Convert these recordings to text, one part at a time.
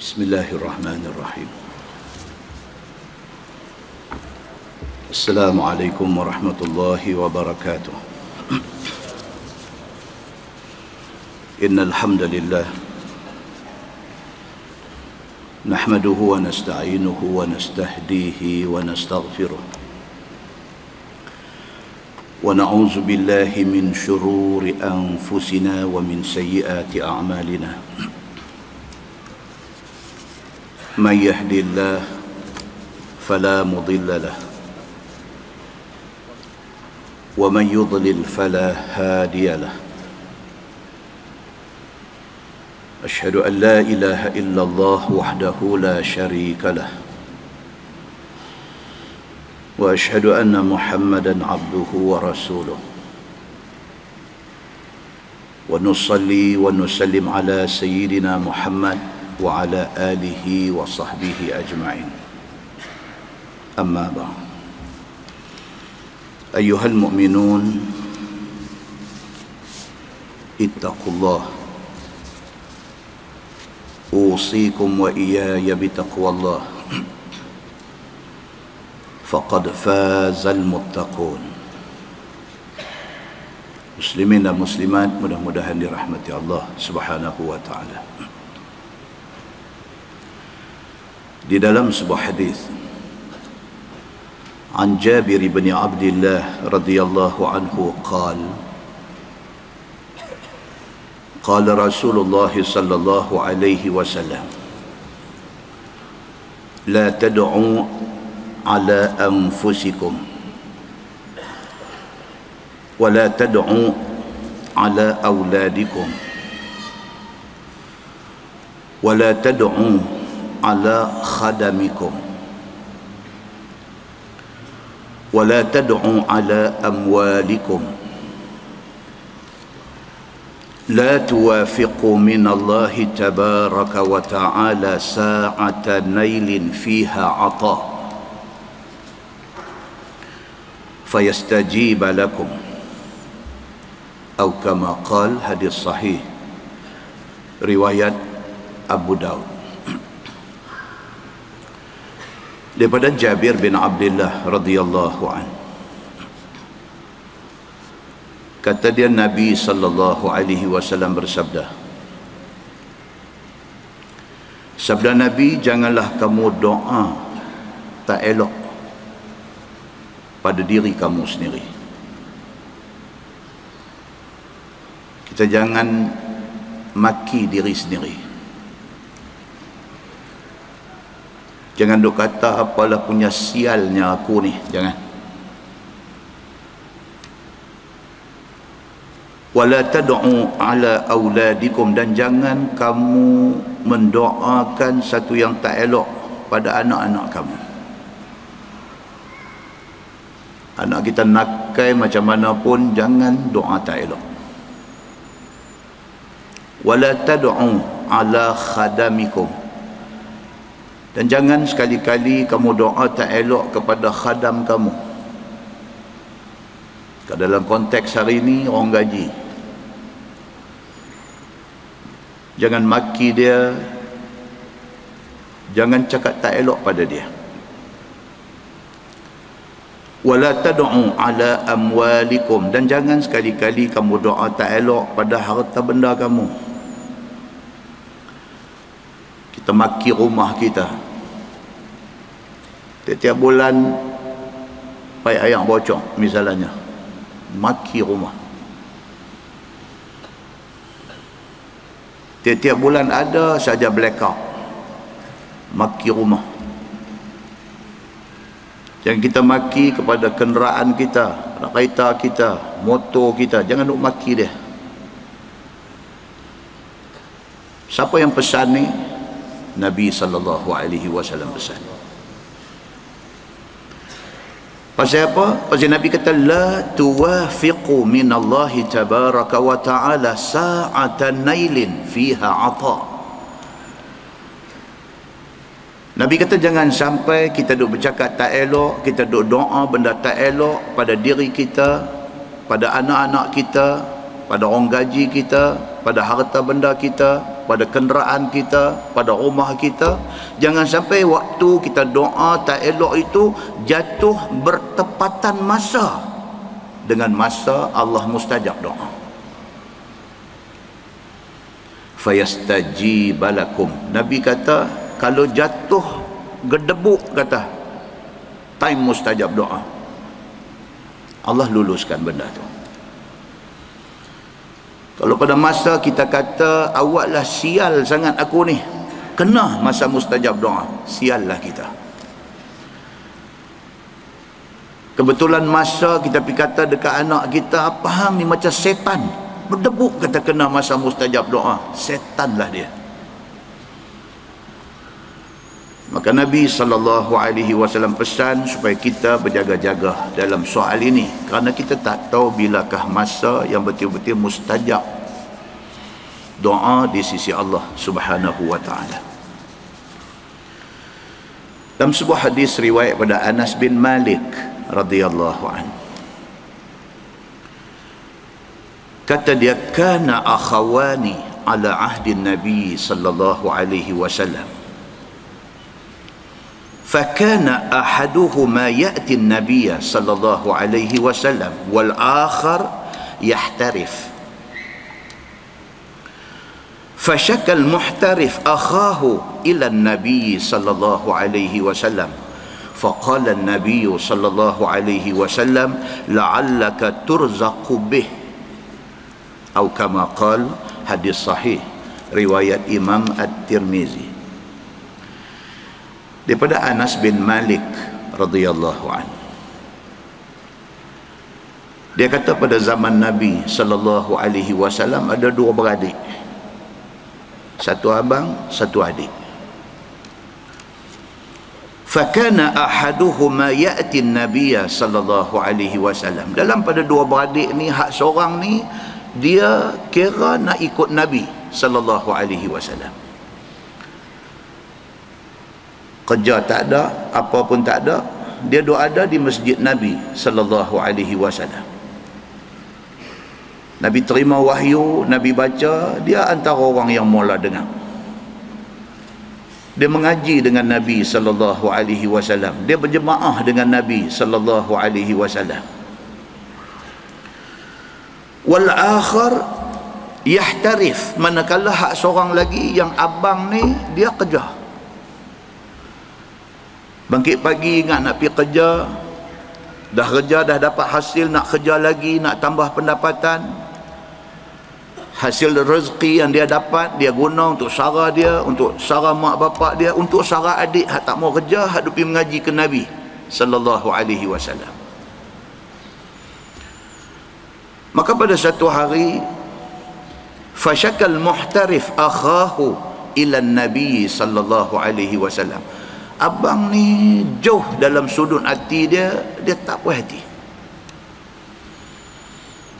Bismillahirrahmanirrahim. Assalamualaikum warahmatullahi wabarakatuh. Innal hamdalillah nahmaduhu wa nasta'inuhu wa nastahdihi wa nastaghfiruh wa na'udzu billahi min shururi anfusina wa min sayyiati a'malina. Man yahdihillahu fala mudilla lahu wa man yudlil fala hadiya lahu. Asyhadu an la ilaha illallah wahdahu la syarika lahu wa asyhadu anna Muhammadan abduhu wa rasuluh. Wa nusalli wa nusallim ala sayyidina Muhammad wa ala alihi wa sahbihi ajma'in. Amma ba'd. Ayyuhal mu'minun, ittaqullah. Usikum wa iyaya bitaqwallah. Faqad fazal muttaqun. Muslimin dan muslimat, mudah-mudahan dirahmati Allah Subhanahu wa ta'ala. Di dalam sebuah hadis an Jabir bin Abdullah radhiyallahu anhu qala Rasulullah sallallahu alaihi wasallam la tad'u ala anfusikum wa la tad'u ala auladikum wa la tad'u ala khadamikum wa la tad'u ala amwalikum la tuwafiqu min Allah tabaraka wa ta'ala sa'ata nailin fiha 'ata fayastajiba lakum atau kama qala. Hadis sahih riwayat Abu Daud. Daripada Jabir bin Abdullah radhiyallahu an, kata dia, Nabi sallallahu alaihi wasallam bersabda, sabda Nabi, janganlah kamu doa tak elok pada diri kamu sendiri. Kita jangan maki diri sendiri. Jangan duk kata apalah punya sialnya aku ni, jangan. Wala tad'u ala auladikum, dan jangan kamu mendoakan satu yang tak elok pada anak-anak kamu. Anak kita nakai macam mana pun, jangan doa tak elok. Wala tad'u ala khadamikum, dan jangan sekali-kali kamu doa tak elok kepada khadam kamu. Dalam konteks hari ini, orang gaji, jangan maki dia, jangan cakap tak elok pada dia. Wala tad'u ala amwalikum, dan jangan sekali-kali kamu doa tak elok pada harta benda kamu. Kita maki rumah kita, tiap-tiap bulan pai ayam bocor misalnya, maki rumah. Tiap-tiap bulan ada saja blackout, maki rumah. Jangan kita maki kepada kenderaan kita, kereta kita, motor kita, jangan duk maki dia. Siapa yang pesan ni? Nabi sallallahu alaihi wasallam pesan. Pasal apa? Pasal Nabi kata la tuwafiqu min Allah tabaraka wa ta'ala sa'atan nailin fiha 'ata. Nabi kata jangan sampai kita duk bercakap tak elok, kita duk doa benda tak elok pada diri kita, pada anak-anak kita, pada orang gaji kita, pada harta benda kita, pada kenderaan kita, pada rumah kita. Jangan sampai waktu kita doa tak elok itu jatuh bertepatan masa dengan masa Allah mustajab doa. Fayastajibalakum. Nabi kata kalau jatuh gedebuk, kata time mustajab doa, Allah luluskan benda tu. Kalau pada masa kita kata awaklah sial sangat aku ni, kena masa mustajab doa, siallah kita. Kebetulan masa kita pergi kata dekat anak kita, apa hang ni macam setan, berdebuk, kata kena masa mustajab doa, setanlah dia. Maka Nabi SAW pesan supaya kita berjaga-jaga dalam soal ini, kerana kita tak tahu bilakah masa yang betul-betul mustajab doa di sisi Allah Subhanahu wa taala. Dalam sebuah hadis riwayat pada Anas bin Malik radhiyallahu anhu, kata dia, kana akhawani ala ahdi Nabi sallallahu alaihi wasallam, فكان أحدهما يأتي النبي صلى الله عليه وسلم والآخر يحترف، فشكى المحترف أخاه إلى النبي صلى الله عليه وسلم، فقال النبي صلى الله عليه وسلم لعلك ترزق به، أو كما قال. Hadis sahih riwayat Imam At-Tirmizi daripada Anas bin Malik radhiyallahu anhu. Dia kata pada zaman Nabi sallallahu alaihi wasallam ada dua beradik, satu abang, satu adik. Fakana ahaduhuma ya'ti an-nabiy sallallahu alaihi wasallam. Dalam pada dua beradik ni, hak seorang ni dia kira nak ikut Nabi sallallahu alaihi wasallam. Kerja tak ada, apa pun tak ada, dia doa ada di masjid Nabi sallallahu alaihi wasallam. Nabi terima wahyu, Nabi baca, dia antara orang yang mula dengar. Dia mengaji dengan Nabi sallallahu alaihi wasallam, dia berjemaah dengan Nabi sallallahu alaihi wasallam. Wal akhar yahtarif, manakala hak seorang lagi yang abang ni dia kerja. Bangkit pagi ingat nak pergi kerja, dah kerja, dah dapat hasil, nak kerja lagi, nak tambah pendapatan. Hasil rezeki yang dia dapat, dia guna untuk sara dia, untuk sara mak bapak dia, untuk sara adik hak tak mau kerja, hak pergi mengaji ke Nabi sallallahu alaihi wasallam. Maka pada satu hari, fashakal muhtarif akhahu ila Nabi sallallahu alaihi wasallam. Abang ni jauh dalam sudut hati dia, dia tak puas hati.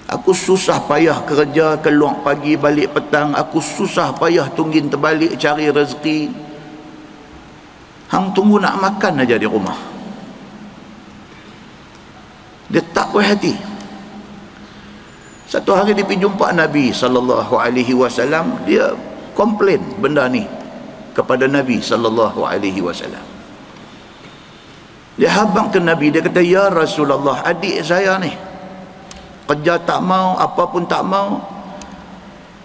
Aku susah payah kerja, keluar pagi balik petang, aku susah payah tunggin terbalik cari rezeki, hang tunggu nak makan aja di rumah. Dia tak puas hati. Satu hari dia pergi jumpa Nabi sallallahu alaihi wasallam, dia komplain benda ni kepada Nabi sallallahu alaihi wasallam. Dia habang ke Nabi, dia kata, ya Rasulullah, adik saya ni kerja tak mau, apa pun tak mau,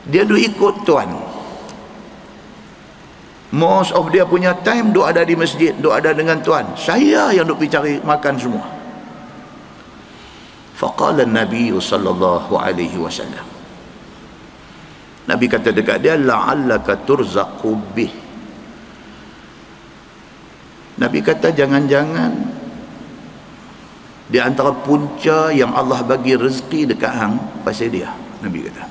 dia duk ikut tuan. Most of dia punya time duk ada di masjid, duk ada dengan tuan. Saya yang duk pergi cari makan semua. Faqala Nabi sallallahu alaihi wasallam, Nabi kata dekat dia, la'allaka turzaqu bih. Nabi kata jangan-jangan di antara punca yang Allah bagi rezeki dekat hang pasal dia. Nabi kata.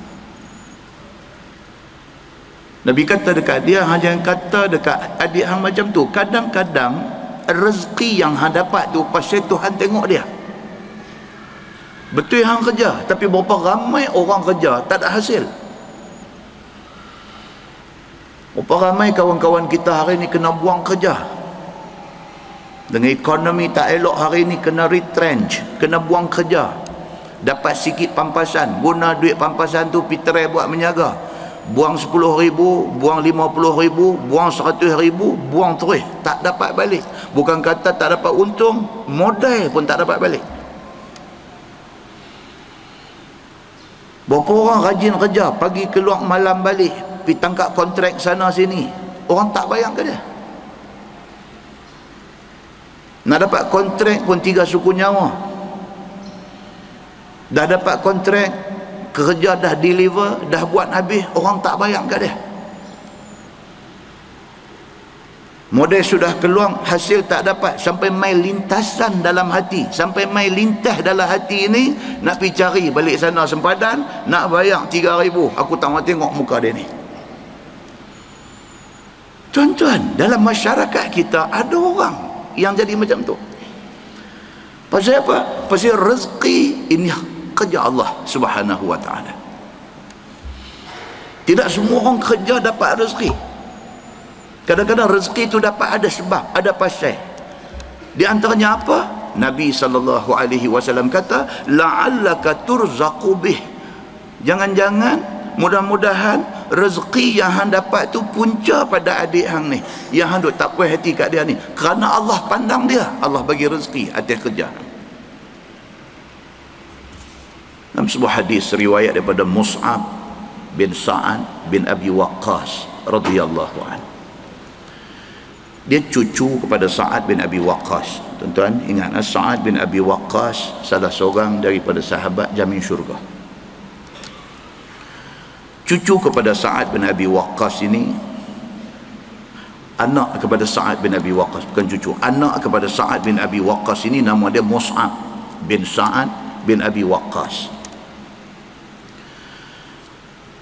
Nabi kata dekat dia, hang jangan kata dekat adik hang macam tu. Kadang-kadang rezeki yang hang dapat tu pasal Tuhan tengok dia. Betul hang kerja, tapi berapa ramai orang kerja tak ada hasil. Berapa ramai kawan-kawan kita hari ni kena buang kerja. Dengan ekonomi tak elok hari ni kena retrench, kena buang kerja. Dapat sikit pampasan, guna duit pampasan tu pitrai buat menjaga. buang 10,000, buang 50,000, buang 100,000, buang terus, tak dapat balik. Bukan kata tak dapat untung, modal pun tak dapat balik. Berapa orang rajin kerja, pagi keluar malam balik, pergi tangkap kontrak sana sini, orang tak bayang ke dia? Nak dapat kontrak pun 3 suku nyawa. Dah dapat kontrak, kerja dah deliver, dah buat habis, orang tak bayang kat dia. Modal sudah keluar, hasil tak dapat, sampai mai lintasan dalam hati, sampai mai lintas dalam hati ini, nak pergi cari balik sana sempadan, nak bayar 3,000, aku tak mahu tengok muka dia ni. Tuan-tuan, dalam masyarakat kita ada orang yang jadi macam tu. Pasal apa? Pasal rezeki ini kerja Allah Subhanahu wa ta'ala. Tidak semua orang kerja dapat rezeki. Kadang-kadang rezeki itu dapat ada sebab, ada pasal. Di antaranya apa? Nabi SAW kata, la'allaka turzaqu bih. Jangan-jangan, mudah-mudahan rezeki yang hang dapat tu punca pada adik hang ni, yang hang duk tak puas hati kat dia ni, kerana Allah pandang dia, Allah bagi rezeki atas kerja. Dalam sebuah hadis riwayat daripada Mus'ab bin Sa'ad bin Abi Waqqas radhiyallahu anhu. Dia cucu kepada Sa'ad bin Abi Waqqas. Tuan-tuan ingat, Sa'ad bin Abi Waqqas salah seorang daripada sahabat jamin syurga. Cucu kepada Sa'ad bin Abi Waqqas ini, anak kepada Sa'ad bin Abi Waqqas, bukan cucu, anak kepada Sa'ad bin Abi Waqqas ini nama dia Mus'ab bin Sa'ad bin Abi Waqqas.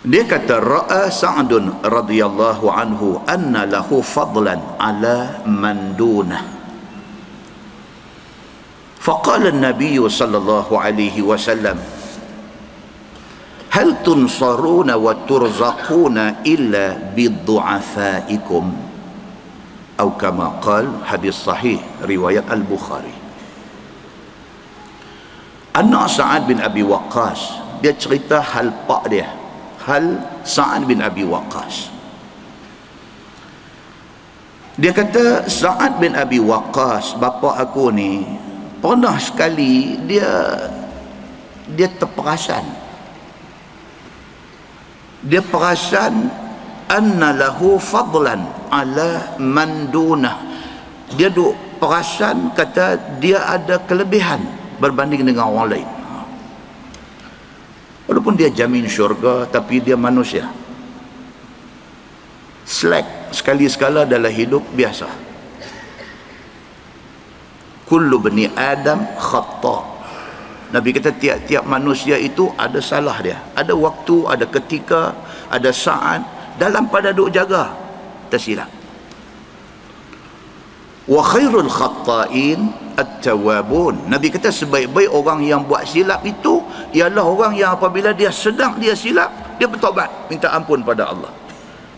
Dia kata, ra'a Sa'dun radhiyallahu anhu anna lahu fadlan ala man dunah. Faqala an-nabiy sallallahu alaihi wasallam, hal tunsaruna wa turzaquna illa biddu'afaikum, atau kama qala, hadis sahih riwayat Al-Bukhari. Anak Sa'ad bin Abi Waqqas, dia cerita hal pak dia, hal Sa'ad bin Abi Waqqas. Dia kata, Sa'ad bin Abi Waqqas, bapa aku ni, pernah sekali dia terperasan. Dia perasan anna lahu fadlan ala man dunah. Dia duk perasan, kata dia ada kelebihan berbanding dengan orang lain. Walaupun dia jamin syurga, tapi dia manusia. Slack sekali-sekala dalam hidup biasa. Kullu bani Adam khata'. Nabi kata tiap-tiap manusia itu ada salah dia. Ada waktu, ada ketika, ada saat dalam pada duk jaga tersilap. Wa khairul khatta'in at-tawwabun. Nabi kata sebaik-baik orang yang buat silap itu ialah orang yang apabila dia sedang dia silap, dia bertaubat, minta ampun pada Allah.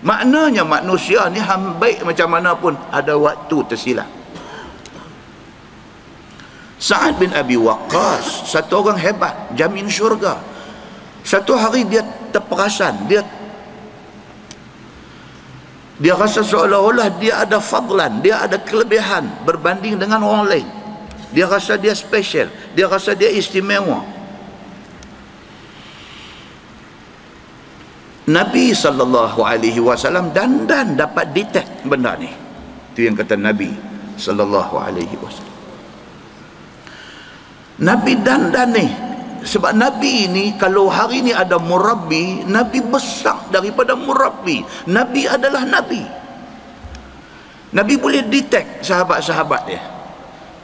Maknanya manusia ni baik macam mana pun ada waktu tersilap. Sa'ad bin Abi Waqqas satu orang hebat, jamin syurga. Satu hari dia terperasan, dia rasa seolah-olah dia ada fadlan, dia ada kelebihan berbanding dengan orang lain. Dia rasa dia special, dia rasa dia istimewa. Nabi SAW dan dapat detect benda ni. Itu yang kata Nabi SAW. Nabi dan ni, sebab Nabi ini kalau hari ni ada murabbi, Nabi besar daripada murabbi. Nabi adalah Nabi. Nabi boleh detect sahabat-sahabat dia.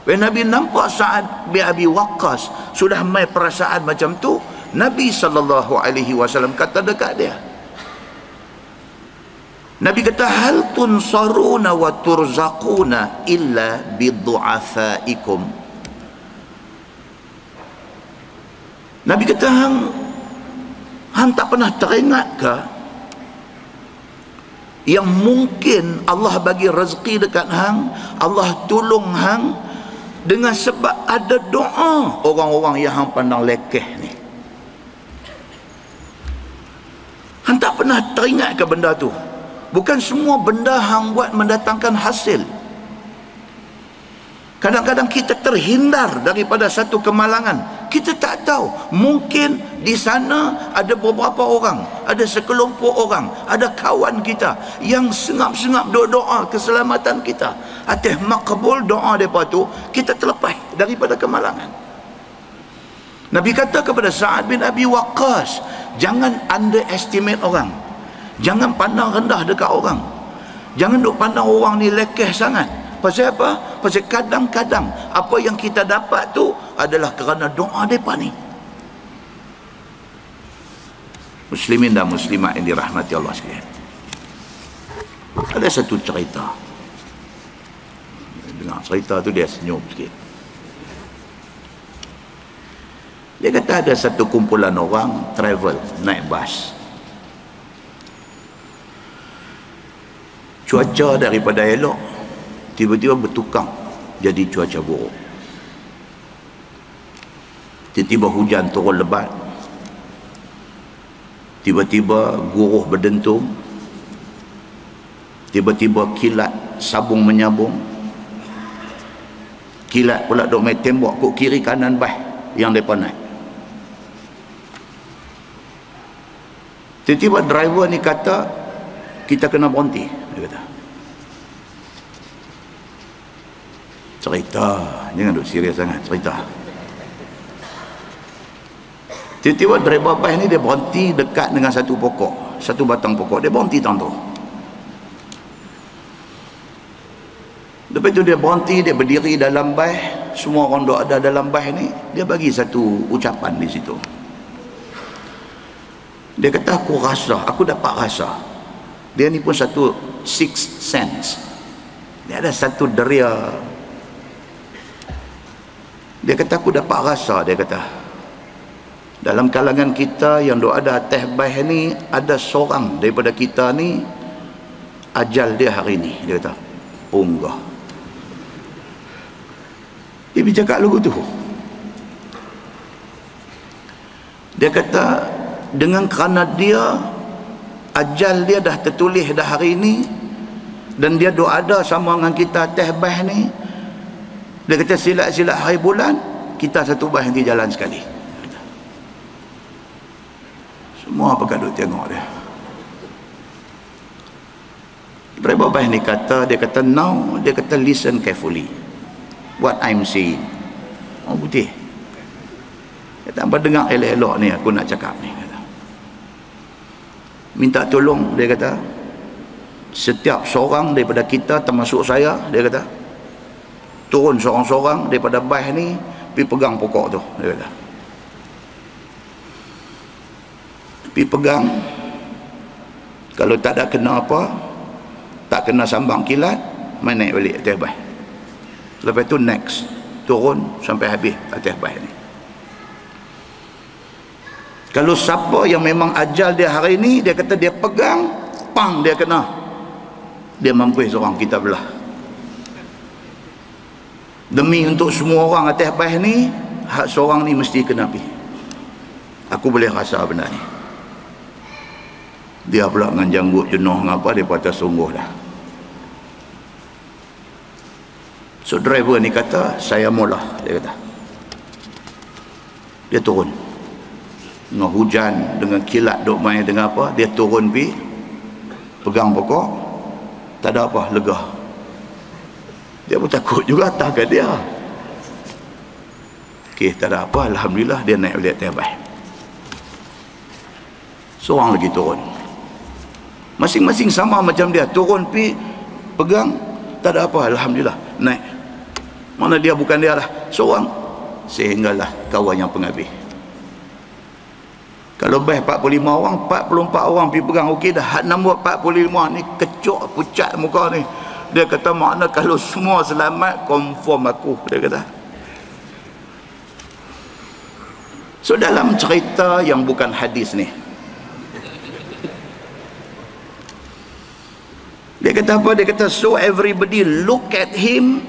Bila Nabi nampak Sa'ad bin Abi Waqqas sudah mai perasaan macam tu, Nabi SAW kata dekat dia, Nabi kata, hal tunsaruna wa turzaquna illa bidu'afaikum. Nabi kata, hang tak pernah teringat ke yang mungkin Allah bagi rezeki dekat hang, Allah tolong hang dengan sebab ada doa orang-orang yang hang pandang lekeh ni. Hang tak pernah teringat ke benda tu? Bukan semua benda hang buat mendatangkan hasil. Kadang-kadang kita terhindar daripada satu kemalangan. Kita tak tahu. Mungkin di sana ada beberapa orang, ada sekelompok orang, ada kawan kita yang sengap-sengap doa keselamatan kita. Atas makbul doa mereka tu, kita terlepas daripada kemalangan. Nabi kata kepada Sa'ad bin Abi Waqqas, jangan underestimate orang. Jangan pandang rendah dekat orang. Jangan duk pandang orang ni lekeh sangat. Pasal apa? Pasal kadang-kadang apa yang kita dapat tu adalah kerana doa mereka ni. Muslimin dan muslimat yang dirahmati Allah sekalian. Ada satu cerita. Dengar cerita tu dia senyum sikit. Dia kata ada satu kumpulan orang travel, naik bas. Cuaca daripada elok tiba-tiba bertukar jadi cuaca buruk. Tiba-tiba hujan turun lebat, tiba-tiba guruh berdentum, tiba-tiba kilat sabung menyambung, kilat pula duk main tembak ke kiri kanan bas yang mereka naik. Tiba-tiba driver ni kata kita kena berhenti, dia kata. Cerita, jangan duk serius sangat cerita. Tiba-tiba driver bas ni dia berhenti dekat dengan satu pokok, satu batang pokok. Dia berhenti tu. Lepas tu dia berhenti, dia berdiri dalam bas. Semua orang duk ada dalam bas ni. Dia bagi satu ucapan di situ. Dia kata aku dapat rasa. Dia ni pun satu sixth sense. Dia ada satu deria. Dia kata aku dapat rasa, dia kata dalam kalangan kita yang duk ada atas bas ni, ada seorang daripada kita ni ajal dia hari ni. Dia kata punggah. Dia bercakap lagu tu. Dia kata dengan kerana dia ajal dia dah tertulis dah hari ni, dan dia duk ada sama dengan kita atas bas ni, dia kata silat-silat hari bulan kita satu bas nanti jalan sekali. Semua apa duk tengok dia. Driver bas ni kata, dia kata now, dia kata listen carefully what I'm saying. Orang putih kata apa dengar elok-elok ni aku nak cakap ni, kata. Minta tolong, dia kata setiap seorang daripada kita termasuk saya, dia kata turun seorang-seorang daripada bas ni pergi pegang pokok tu, dia kata. Pergi pegang, kalau tak ada kena apa, tak kena sambang kilat, main naik balik atas bas. Lepas tu next turun sampai habis atas bas ni. Kalau siapa yang memang ajal dia hari ni, dia kata dia pegang, pang dia kena, dia mampus seorang kita belah. Demi untuk semua orang atas bas ni, hak seorang ni mesti kena pergi. Aku boleh rasa benda ni. Dia pula dengan janggut jenuh ngapa, dia patah sungguh dah. So driver ni kata saya mula, dia kata. Dia turun dengan hujan, dengan kilat duk main, dengan apa, dia turun pergi pegang pokok, tak ada apa, lega. Dia pun takut juga takkan dia. Okey, tak ada apa, alhamdulillah dia naik balik atas bas. Seorang lagi turun, masing-masing sama macam dia, turun pergi pegang, tak ada apa, alhamdulillah naik. Mana dia bukan dia lah, seorang, sehinggalah kawan yang penghabis. Kalau bas 45 orang, 44 orang pergi pegang, okey dah. Hak nombor 45 ni kecok pucat muka ni. Dia kata makna kalau semua selamat, confirm aku, dia kata. So dalam cerita yang bukan hadis ni, dia kata apa? Dia kata so everybody look at him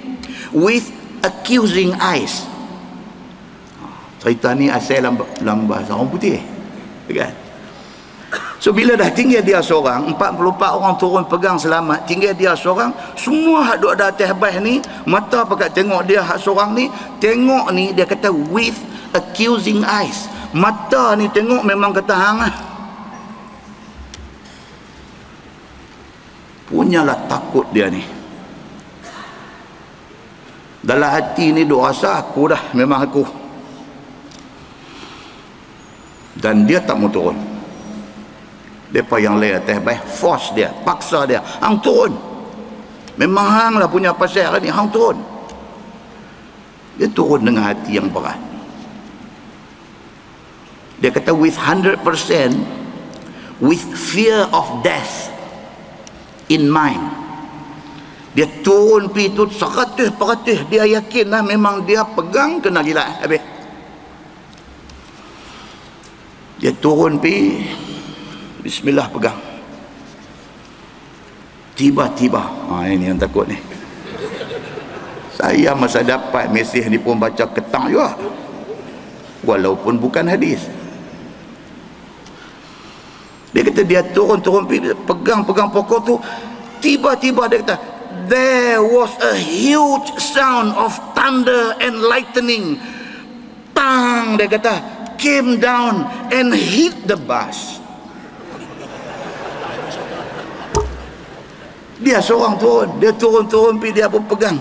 with accusing eyes. Cerita ni asal dalam bahasa orang putih, kan? So bila dah tinggal dia seorang, 44 orang turun pegang selamat, tinggal dia seorang, semua hak duk ada atas bas ni, mata pakat tengok dia hak seorang ni, tengok ni dia kata with accusing eyes. Mata ni tengok memang kata hang lah. Punyalah takut dia ni. Dalam hati ni duk rasa aku dah, memang aku. Dan dia tak mau turun. Depa yang lain atas bas force dia, paksa dia, hang turun. Memang hang lah punya pasal ni, hang turun. Dia turun dengan hati yang berat. Dia kata with 100%, with fear of death in mind. Dia turun pi tu 100%, dia yakin lah memang dia pegang kena gila habis. Dia turun pi, bismillah pegang. Tiba-tiba, ini yang takut ni. Saya masa dapat mesej ni pun baca ketang juga, walaupun bukan hadis. Dia kata dia turun pegang pokok tu, tiba-tiba dia kata there was a huge sound of thunder and lightning. Tang, dia kata, came down and hit the bus. Dia seorang turun, dia turun pergi, dia pun pegang,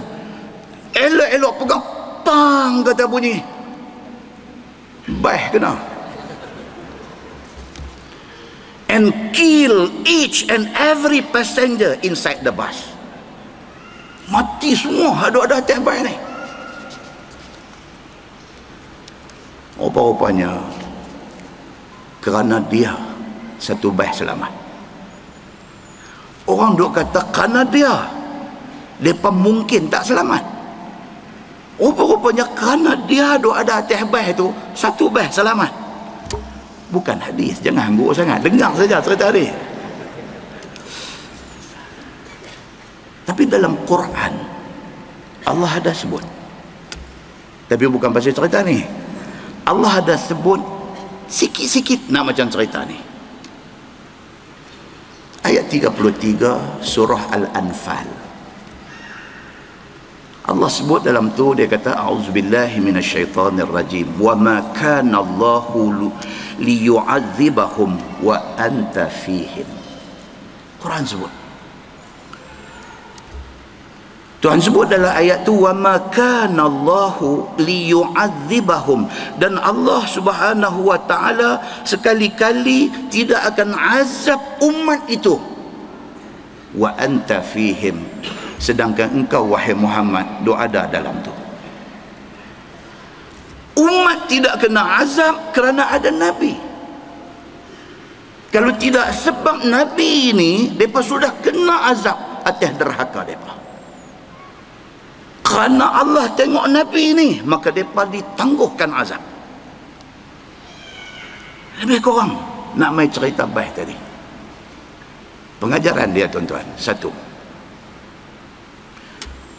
elok-elok pegang, tang kata bunyi, baih kena, and kill each and every passenger inside the bus. Mati semua ada atas bas ni. Rupa-rupanya kerana dia satu bas selamat. Orang duk kata kerana dia mereka mungkin tak selamat. Rupa-rupanya kerana dia duk ada atas bas tu, satu bas selamat. Bukan hadis, jangan angguk sangat, dengar saja cerita ni. Tapi dalam Quran Allah ada sebut, tapi bukan pasal cerita ni. Allah ada sebut sikit-sikit nak macam cerita ni. Ayat 33 surah Al-Anfal, Allah sebut dalam tu, dia kata a'udzubillahi minasyaitonir rajim, wa ma kana Allahu liyu'adzibahum wa anta fihim. Quran sebut, Tuhan sebut dalam ayat tu, wa ma kana Allahu liyu'adzibahum, dan Allah Subhanahu wa taala sekali-kali tidak akan azab umat itu, wa anta fihim, sedangkan engkau wahai Muhammad duk ada dalam tu. Umat tidak kena azab kerana ada Nabi. Kalau tidak sebab Nabi ini, mereka sudah kena azab atas derhaka mereka. Kerana Allah tengok Nabi ini, maka mereka ditangguhkan azab. Lebih kurang nak main cerita baik tadi. Pengajaran dia tuan-tuan, satu,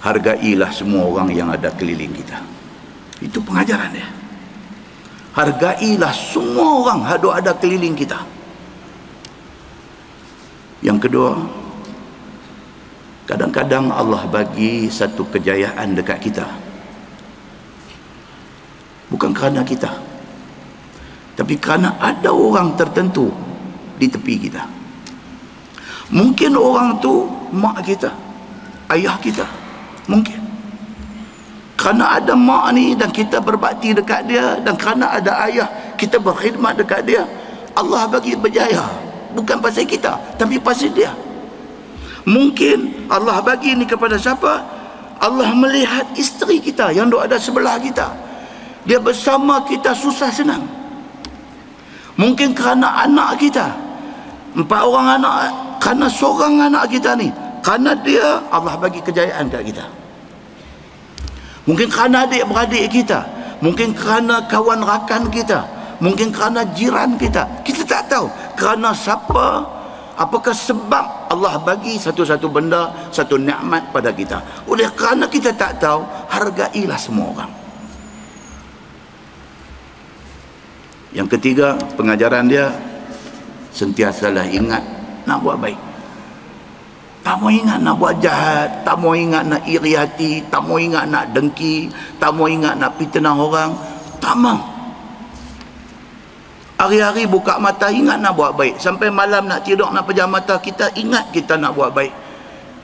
hargailah semua orang yang ada keliling kita. Itu pengajaran dia. Hargailah semua orang yang ada keliling kita. Yang kedua, kadang-kadang Allah bagi satu kejayaan dekat kita bukan kerana kita, tapi kerana ada orang tertentu di tepi kita. Mungkin orang tu mak kita, ayah kita, mungkin kerana ada mak ni dan kita berbakti dekat dia, dan kerana ada ayah kita berkhidmat dekat dia, Allah bagi berjaya. Bukan pasal kita, tapi pasal dia. Mungkin Allah bagi ni kepada siapa? Allah melihat isteri kita yang ada sebelah kita, dia bersama kita susah senang. Mungkin kerana anak kita, 4 orang anak, kerana seorang anak kita ni, kerana dia Allah bagi kejayaan kat kita. Mungkin kerana adik-beradik kita, mungkin kerana kawan rakan kita, mungkin kerana jiran kita. Kita tak tahu kerana siapa, apakah sebab Allah bagi satu-satu benda, satu nikmat pada kita. Oleh kerana kita tak tahu, hargailah semua orang. Yang ketiga, pengajaran dia, sentiasalah ingat nak buat baik. Tak mau ingat nak buat jahat, tak mau ingat nak iri hati, tak mau ingat nak dengki, tak mau ingat nak fitnah orang, tak mau. Hari-hari buka mata ingat nak buat baik, sampai malam nak tidur nak pejam mata kita ingat kita nak buat baik.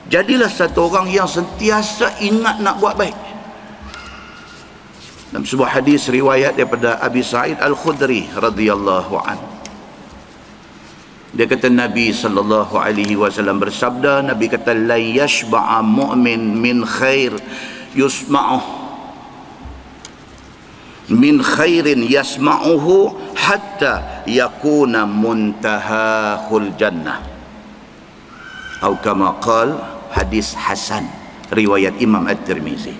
Jadilah satu orang yang sentiasa ingat nak buat baik. Dalam sebuah hadis riwayat daripada Abi Sa'id Al-Khudri radhiyallahu anhu, dia kata Nabi sallallahu alaihi wasallam bersabda, Nabi kata la yashba'a mu'min min khair yusma'uh min khairin yasma'uhu hatta yakuna muntahahul jannah, atau kama qala, hadis hasan riwayat Imam At-Tirmizi.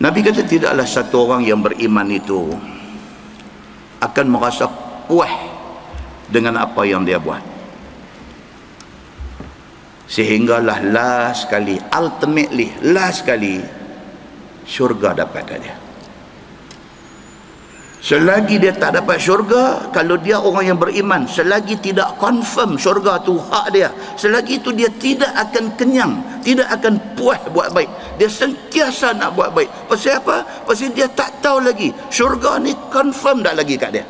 Nabi kata tidaklah satu orang yang beriman itu akan merasa puas dengan apa yang dia buat, sehinggalah last sekali, ultimately last sekali, syurga dapat kat dia. Selagi dia tak dapat syurga, kalau dia orang yang beriman, selagi tidak confirm syurga tu hak dia, selagi itu dia tidak akan kenyang, tidak akan puas buat baik. Dia sentiasa nak buat baik. Pasal apa? Pasal dia tak tahu lagi syurga ni confirm tak lagi kat dia.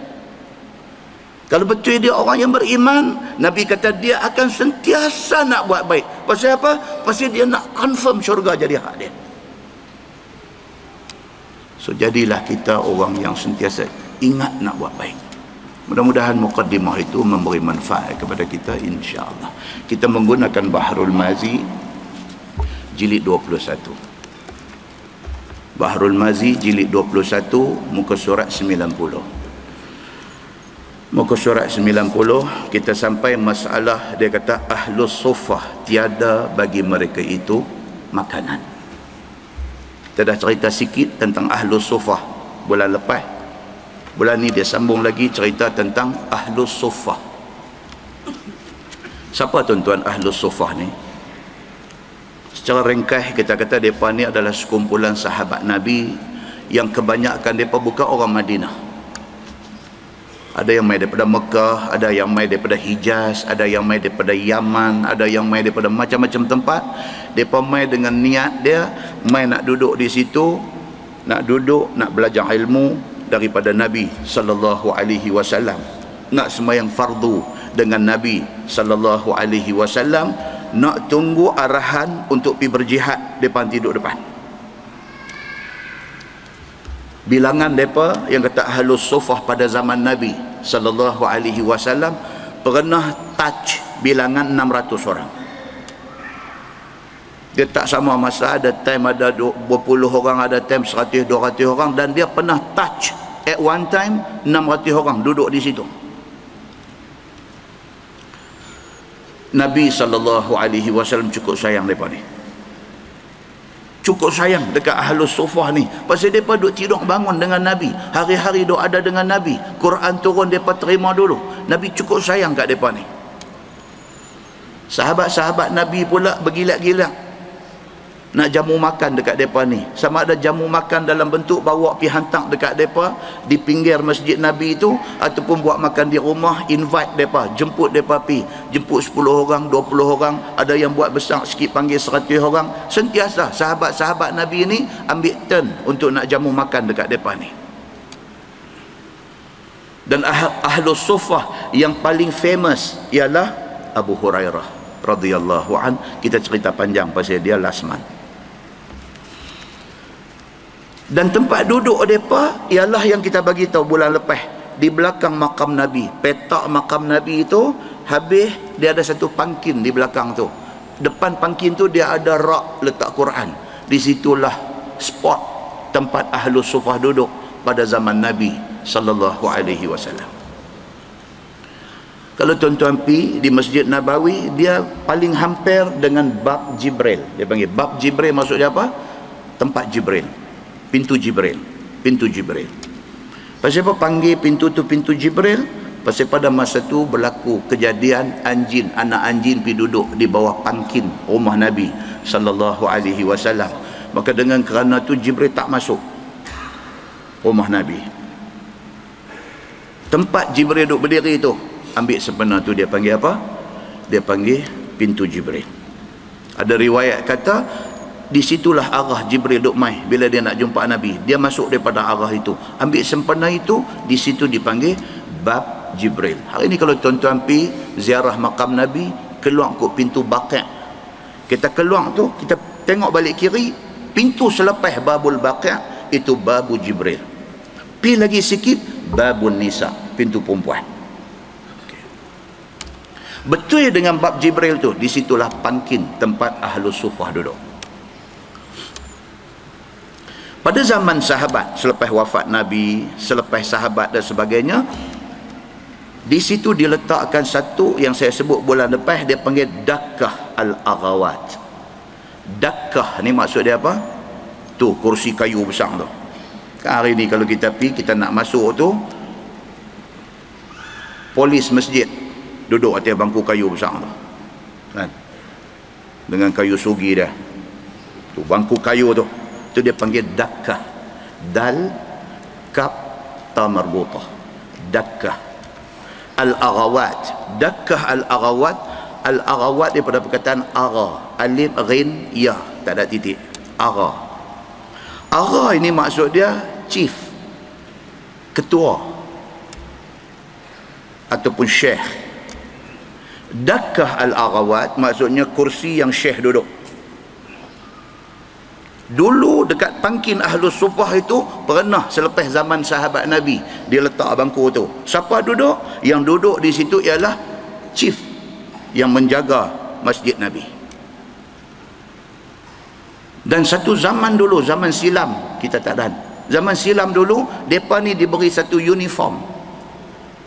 Kalau betul dia orang yang beriman, Nabi kata dia akan sentiasa nak buat baik. Pasal apa? Pasal dia nak confirm syurga jadi hak dia. So jadilah kita orang yang sentiasa ingat nak buat baik. Mudah-mudahan muqaddimah itu memberi manfaat kepada kita, insya-Allah. Kita menggunakan Bahrul Mazi jilid 21. Bahrul Mazi jilid 21 muka surat 90. Muka surat 90 kita sampai masalah, dia kata Ahlus Suffah tiada bagi mereka itu makanan. Kita dah cerita sikit tentang Ahlus Suffah bulan lepas. Bulan ni dia sambung lagi cerita tentang Ahlus Suffah. Siapa tuan-tuan Ahlus Suffah ni? Secara ringkas kita kata mereka ni adalah sekumpulan sahabat Nabi yang kebanyakan mereka bukan orang Madinah. Ada yang mai daripada Mekah, ada yang mai daripada Hijaz, ada yang mai daripada Yaman, ada yang mai daripada macam-macam tempat. Mereka mai dengan niat dia, mai nak duduk di situ, nak duduk, nak belajar ilmu daripada Nabi sallallahu alaihi wasallam, nak sembahyang fardu dengan Nabi sallallahu alaihi wasallam, nak tunggu arahan untuk pergi berjihad, mereka duduk depan. Bilangan mereka yang kata Ahlus Suffah pada zaman Nabi sallallahu alaihi wasallam pernah touch bilangan 600 orang. Dia tak sama masa, ada time ada 20 orang, ada time 100 200 orang, dan dia pernah touch at one time 600 orang duduk di situ. Nabi sallallahu alaihi wasallam cukup sayang mereka ni. Cukup sayang dekat Ahlus Suffah ni. Pasal mereka duduk tidur bangun dengan Nabi, hari-hari duduk ada dengan Nabi, Quran turun mereka terima dulu. Nabi cukup sayang kat mereka ni. Sahabat-sahabat Nabi pula bergilat-gilat nak jamu makan dekat mereka ni. Sama ada jamu makan dalam bentuk bawa pergi hantar dekat mereka di pinggir masjid Nabi itu, ataupun buat makan di rumah, invite mereka, jemput mereka pergi, jemput 10 orang, 20 orang, ada yang buat besar sikit panggil 100 orang. Sentiasa sahabat-sahabat Nabi ni ambil turn untuk nak jamu makan dekat mereka ni. Dan Ahlus Suffah yang paling famous ialah Abu Hurairah radhiyallahu an. Kita cerita panjang pasal dia last month. Dan tempat duduk mereka ialah yang kita bagi tahu bulan lepas, di belakang makam Nabi. Petak makam Nabi itu habis, dia ada satu pangkin di belakang tu. Depan pangkin tu dia ada rak letak Quran. Di situlah spot tempat Ahlus Suffah duduk pada zaman Nabi sallallahu alaihi wasallam. Kalau tuan-tuan pergi di Masjid Nabawi, dia paling hampir dengan bab Jibril. Dia panggil bab Jibril, maksudnya apa? Tempat Jibril, pintu Jibril, pintu Jibril. Pasal apa panggil pintu tu pintu Jibril? Pasal pada masa tu berlaku kejadian anjing, anak anjing pergi duduk di bawah pangkin rumah Nabi sallallahu alaihi wasallam. Maka dengan kerana tu Jibril tak masuk rumah Nabi. tempat Jibril duduk berdiri tu, ambil sempena tu dia panggil apa? Dia panggil pintu Jibril. Ada riwayat kata di situlah arah Jibril duduk mai bila dia nak jumpa Nabi. Dia masuk daripada arah itu, ambil sempena itu, di situ dipanggil bab Jibril. Hari ni kalau tuan-tuan pi ziarah makam Nabi, keluar kot pintu Baqi'. Kita keluar tu, kita tengok balik kiri, pintu selepas babul Baqi' itu babu Jibril. Pi lagi sikit babun Nisa, pintu perempuan. Betul dengan bab Jibril tu, di situlah pangkin tempat Ahlus Sufah duduk. Pada zaman sahabat, selepas wafat Nabi, selepas sahabat dan sebagainya, di situ diletakkan satu yang saya sebut bulan lepas, dia panggil Dakkah Al-Aghawat. Dakkah ni maksud dia apa? Tu kursi kayu besar tu. Hari ni kalau kita pergi, kita nak masuk tu, polis masjid duduk atas bangku kayu besar tu, kan? Dengan kayu sugi dia tu, bangku kayu tu dia panggil Dakkah. Dal kaf ta marbutah, Dakkah Al-Aghawat. Dakkah Al-Aghawat. Al-Aghawat daripada perkataan ara, alif ghin ya, tak ada titik, ara. Ara ini maksud dia chief, ketua ataupun syekh. Dakkah Al-Aghawat maksudnya kursi yang syekh duduk. Dulu dekat pangkin Ahlus Sufah itu pernah selepas zaman sahabat Nabi dia letak bangku tu. Siapa duduk? Yang duduk di situ ialah chief yang menjaga masjid Nabi. Dan satu zaman dulu, zaman silam, kita tak ada. Zaman silam dulu, mereka ni diberi satu uniform.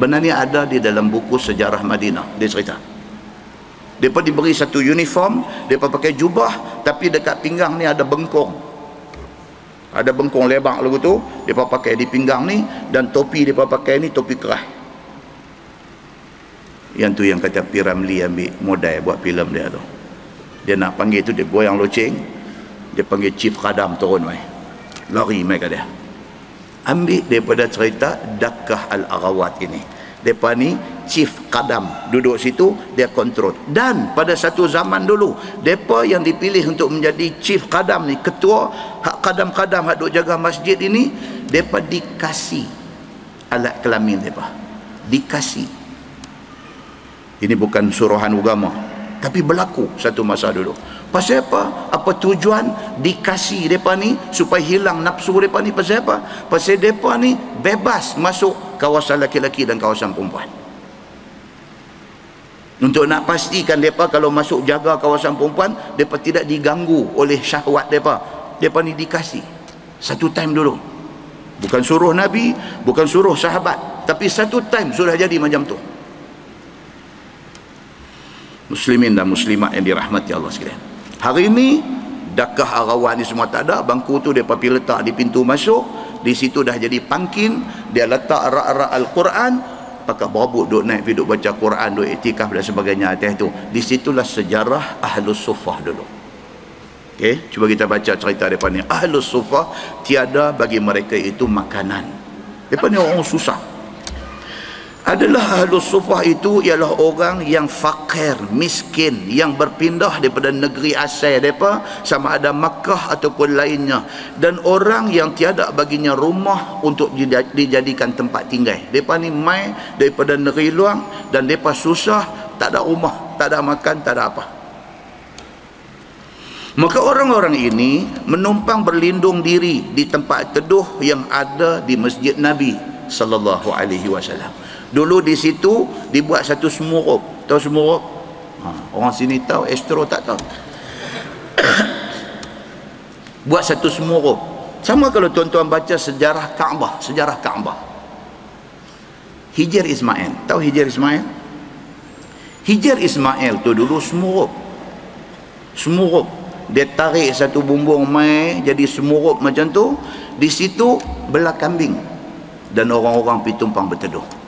Benarnya ada di dalam buku sejarah Madinah, dia cerita. Mereka diberi satu uniform, mereka pakai jubah, tapi dekat pinggang ni ada bengkong. Ada bengkong lebar lagu tu, mereka pakai di pinggang ni, dan topi mereka pakai ni topi kerah. Yang tu yang kata P. Ramlee ambil modal buat filem dia tu. Dia nak panggil tu, dia goyang loceng, dia panggil Chief Khadam turun mai. Lari mai kat dia. Ambil daripada cerita Dakkah Al-Aghawat ini. Mereka ni Chief Khadam duduk situ, dia kontrol. Dan pada satu zaman dulu, mereka yang dipilih untuk menjadi Chief Khadam ni, ketua hak Khadam-Khadam hak duk jaga masjid ini, mereka dikasih alat kelamin mereka. Dikasih. Ini bukan suruhan agama, tapi berlaku satu masa dulu. Pasal apa? Apa tujuan dikasih mereka ni supaya hilang nafsu mereka ni? Pasal apa? Pasal mereka ni bebas masuk kawasan laki-laki dan kawasan perempuan. Untuk nak pastikan mereka kalau masuk jaga kawasan perempuan, mereka tidak diganggu oleh syahwat mereka. Mereka ni dikasih satu time dulu. Bukan suruh Nabi, bukan suruh sahabat, tapi satu time sudah jadi macam tu. Muslimin dan muslimat yang dirahmati Allah sekalian, hari ini Dakkah Al-Aghawat ni semua tak ada. Bangku tu dia papi letak di pintu masuk, di situ dah jadi pangkin. Dia letak rak-rak Al-Quran, pakai berebut duk naik duk baca Quran, duk iktikaf dan sebagainya atas tu. Di situlah sejarah Ahlus Sufah dulu. Okey, cuba kita baca cerita depan ni. Ahlus Sufah tiada bagi mereka itu makanan. Depan ni orang susah. Adalah Ahlus Sufah itu ialah orang yang fakir, miskin, yang berpindah daripada negeri asal mereka, sama ada Makkah ataupun lainnya, dan orang yang tiada baginya rumah untuk dijadikan tempat tinggal. Mereka ni mai daripada negeri luar dan mereka susah, tak ada rumah, tak ada makan, tak ada apa. Maka orang-orang ini menumpang berlindung diri di tempat teduh yang ada di Masjid Nabi sallallahu alaihi wasallam. Dulu di situ dibuat satu semurup. Tahu semurup? Orang sini tahu, Astro tak tahu. Buat satu semurup. Sama kalau tuan-tuan baca sejarah Kaabah, sejarah Kaabah. Hijr Ismail, tahu Hijr Ismail? Hijr Ismail tu dulu semurup. Semurup. Dia tarik satu bumbung mai jadi semurup macam tu. Di situ belah kambing dan orang-orang pergi tumpang berteduh.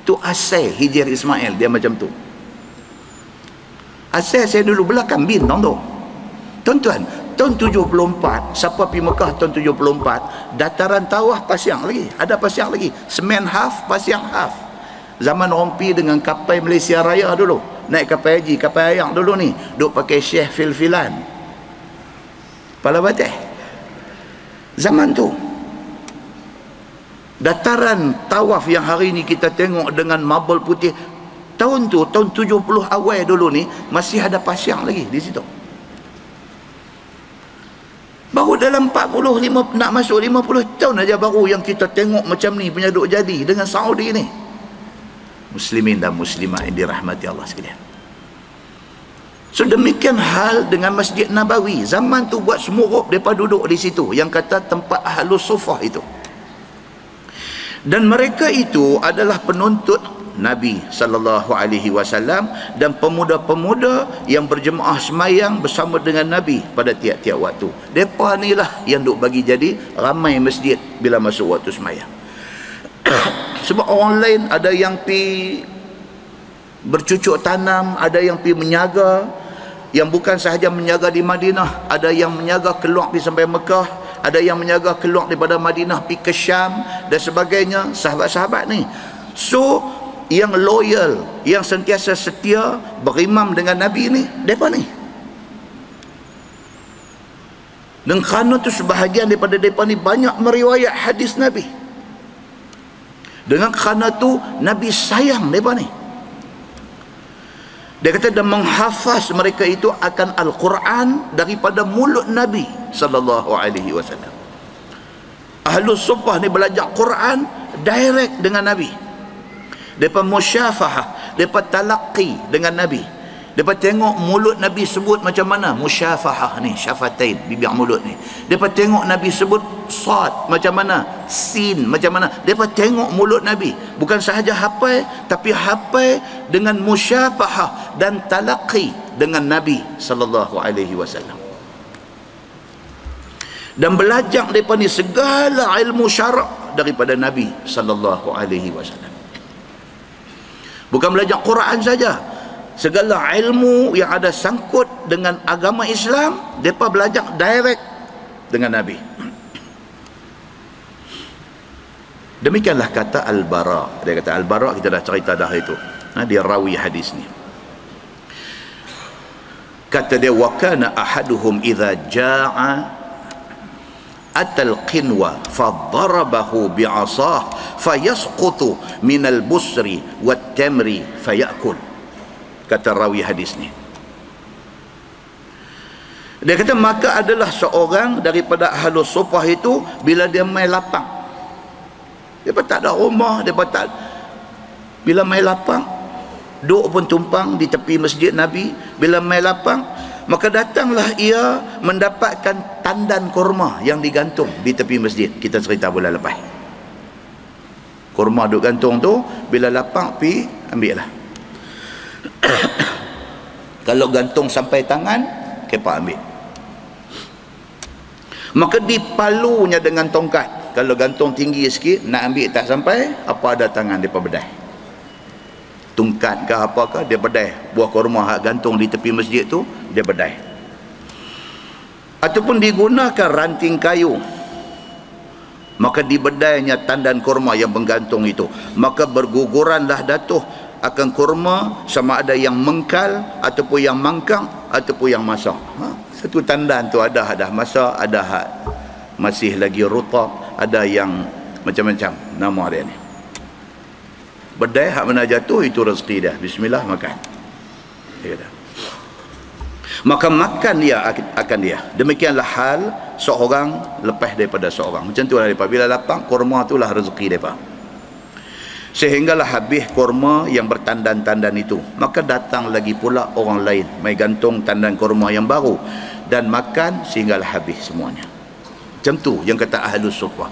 Tu asal Hijr Ismail, dia macam tu. Asal saya dulu belah kambing, tuan-tuan. Tuan-tuan, tahun 74, siapa pergi Mekah tahun 74, dataran tawaf pasang lagi, ada pasang lagi, semen half, pasang half. Zaman rompi dengan kapal Malaysia Raya dulu, naik kapal haji, kapal ayang dulu ni, duk pakai syekh fil-filan, kepala batik. Zaman tu dataran tawaf yang hari ni kita tengok dengan marble putih, tahun tu, tahun 70 awal dulu ni, masih ada pasang lagi di situ. Baru dalam 45, nak masuk 50 tahun aja baru yang kita tengok macam ni punya duk jadi dengan Saudi ni. Muslimin dan muslimat yang dirahmati Allah sekalian. So demikian hal dengan Masjid Nabawi. Zaman tu buat semurup mereka duduk di situ, yang kata tempat Ahlus Sufah itu. Dan mereka itu adalah penuntut Nabi SAW dan pemuda-pemuda yang berjemaah semayang bersama dengan Nabi pada tiap-tiap waktu. Mereka ni lah yang duk bagi jadi ramai masjid bila masuk waktu semayang. Sebab orang lain ada yang pi bercucuk tanam, ada yang pi menyaga, yang bukan sahaja menjaga di Madinah, ada yang menjaga keluar pergi sampai Mekah, ada yang menjaga keluar daripada Madinah pergi ke Syam dan sebagainya, sahabat-sahabat ni. So yang loyal, yang sentiasa setia berimam dengan Nabi ni, mereka ni. Dan kerana tu sebahagian daripada mereka ni banyak meriwayat hadis Nabi. Dengan kerana tu Nabi sayang mereka ni. Dia kata dan menghafaz mereka itu akan Al-Quran daripada mulut Nabi sallallahu alaihi wasallam. Ahlus Sufah ni belajar Quran direct dengan Nabi. Depa musyafahah, depa talaqi dengan Nabi. Depa tengok mulut Nabi sebut macam mana, musyafahah ni, syafatain, bibir mulut ni. Depa tengok Nabi sebut sad macam mana, sin macam mana. Depa tengok mulut Nabi, bukan sahaja hafal, tapi hafal dengan musyafahah dan talaqi dengan Nabi sallallahu alaihi wasallam. Dan belajar depa ni segala ilmu syarak daripada Nabi sallallahu alaihi wasallam. Bukan belajar Quran saja, segala ilmu yang ada sangkut dengan agama Islam mereka belajar direct dengan Nabi. Demikianlah kata Al-Bara. Dia kata Al-Bara, kita dah cerita dah itu, dia rawi hadis ni. Kata dia, wa kana ahaduhum idza jaa atal qinwa fadarabahu bi'asah fayasqutu minal busri wat tamri fayakul. Kata rawi hadis ni, dia kata maka adalah seorang daripada Ahlus Sufah itu bila dia main lapang, dia tak ada rumah, dia tak, bila main lapang duduk pun tumpang di tepi masjid Nabi. Bila main lapang, maka datanglah ia mendapatkan tandan kurma yang digantung di tepi masjid. Kita cerita bulan lepas, kurma duk gantung tu, bila lapang pi ambil lah. Kalau gantung sampai tangan, kepa ambil. Maka dipalunya dengan tongkat. Kalau gantung tinggi sikit, nak ambil tak sampai, apa ada tangan dia bedai, tongkat ke apakah, dia bedai buah kurma hak gantung di tepi masjid tu, dia bedai. Ataupun digunakan ranting kayu, maka dibedainya tandan kurma yang menggantung itu, maka berguguranlah datuh akan kurma, sama ada yang mengkal ataupun yang mangkang ataupun yang masak. Satu tandan tu ada dah masak, ada hak masih lagi rutab, ada yang macam-macam nama dia ni. Bedai hak mana jatuh itu rezeki dia, bismillah makan. Dia kata, maka makan dia akan dia. Demikianlah hal seorang lepas daripada seorang. Macam tu lah mereka, bila lapang kurma tu lah rezeki mereka. Sehinggalah habis kurma yang bertandan-tandan itu, maka datang lagi pula orang lain mai gantung tandan kurma yang baru dan makan sehinggalah habis semuanya. Macam tu yang kata Ahlus Sufah.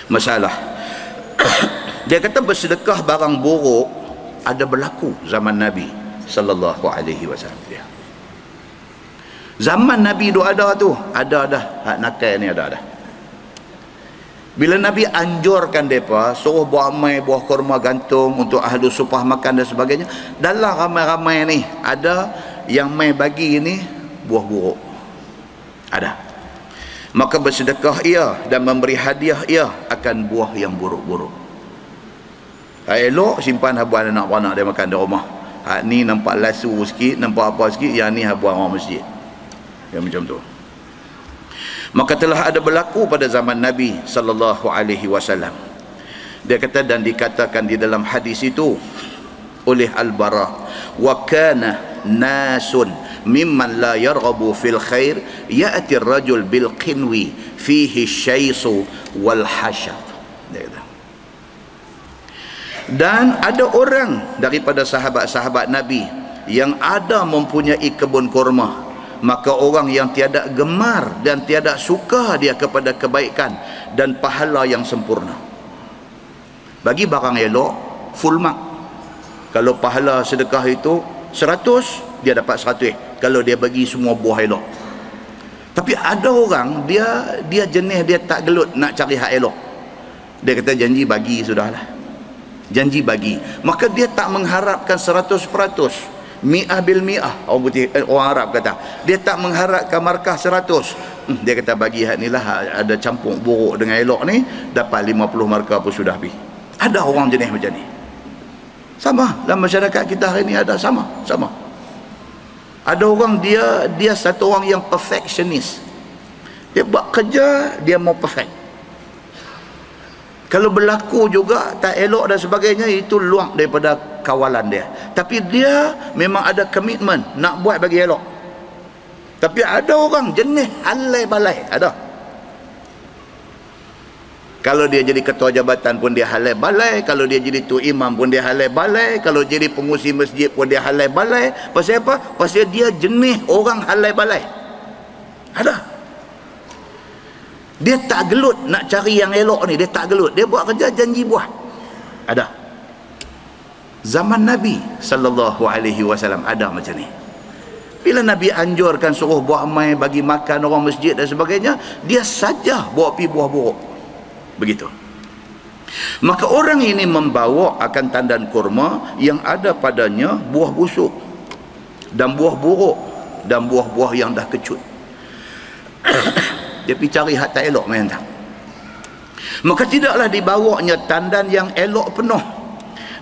Masalah dia kata bersedekah barang buruk ada berlaku zaman Nabi sallallahu alaihi wasallam. Zaman Nabi tu ada tu, ada dah hak nakal ni, ada dah. Bila Nabi anjurkan mereka suruh buat mai buah kurma gantung untuk Ahlus Sufah makan dan sebagainya, dalam ramai-ramai ni ada yang mai bagi ni buah buruk. Ada. Maka bersedekah ia dan memberi hadiah ia akan buah yang buruk-buruk. Elok simpan habuan anak-anak dia makan di rumah. Ni nampak lasu sikit, nampak apa sikit, yang ni habuan orang masjid. Yang macam tu. Maka telah ada berlaku pada zaman Nabi sallallahu alaihi wasallam. Dia kata, dan dikatakan di dalam hadis itu oleh Al-Bara, wa kana nasun mimman la yarghabu fil khair ya'ti ar-rajul bil qinwi fihi syaisu wal hashab. Dan ada orang daripada sahabat-sahabat Nabi yang ada mempunyai kebun kurma, maka orang yang tiada gemar dan tiada suka dia kepada kebaikan dan pahala yang sempurna. Bagi barang elok full mark. Kalau pahala sedekah itu 100, dia dapat 100 kalau dia bagi semua buah elok. Tapi ada orang dia jenis dia tak gelut nak cari hak elok. Dia kata janji bagi sudahlah. Janji bagi. Maka dia tak mengharapkan 100%. Mi'ah bil mi'ah, orang Arab kata. Dia tak mengharapkan markah 100. Dia kata bagi hak ni lah, ada campur buruk dengan elok ni, dapat 50 markah pun sudah habis. Ada orang jenis macam ni. Sama dalam masyarakat kita hari ni, ada sama. Ada orang dia satu orang yang perfectionist. Dia buat kerja, dia mau perfect. Kalau berlaku juga tak elok dan sebagainya, itu luar daripada kawalan dia. Tapi dia memang ada komitmen nak buat bagi elok. Tapi ada orang jenis halai balai, ada. Kalau dia jadi ketua jabatan pun dia halai balai, kalau dia jadi tu imam pun dia halai balai, kalau jadi pengurusi masjid pun dia halai balai. Pasal apa? Pasal dia jenis orang halai balai. Ada. Dia tak gelut nak cari yang elok ni, dia tak gelut. Dia buat kerja janji buat. Ada. Zaman Nabi sallallahu alaihi wasallam ada macam ni. Bila Nabi anjurkan suruh buat mai bagi makan orang masjid dan sebagainya, dia saja bawa pi buah buruk. Begitu. Maka orang ini membawa akan tandan kurma yang ada padanya buah busuk dan buah buruk dan buah-buah yang dah kecut. Dia pergi cari hak tak elok main tak. Maka tidaklah dibawanya tandan yang elok penuh,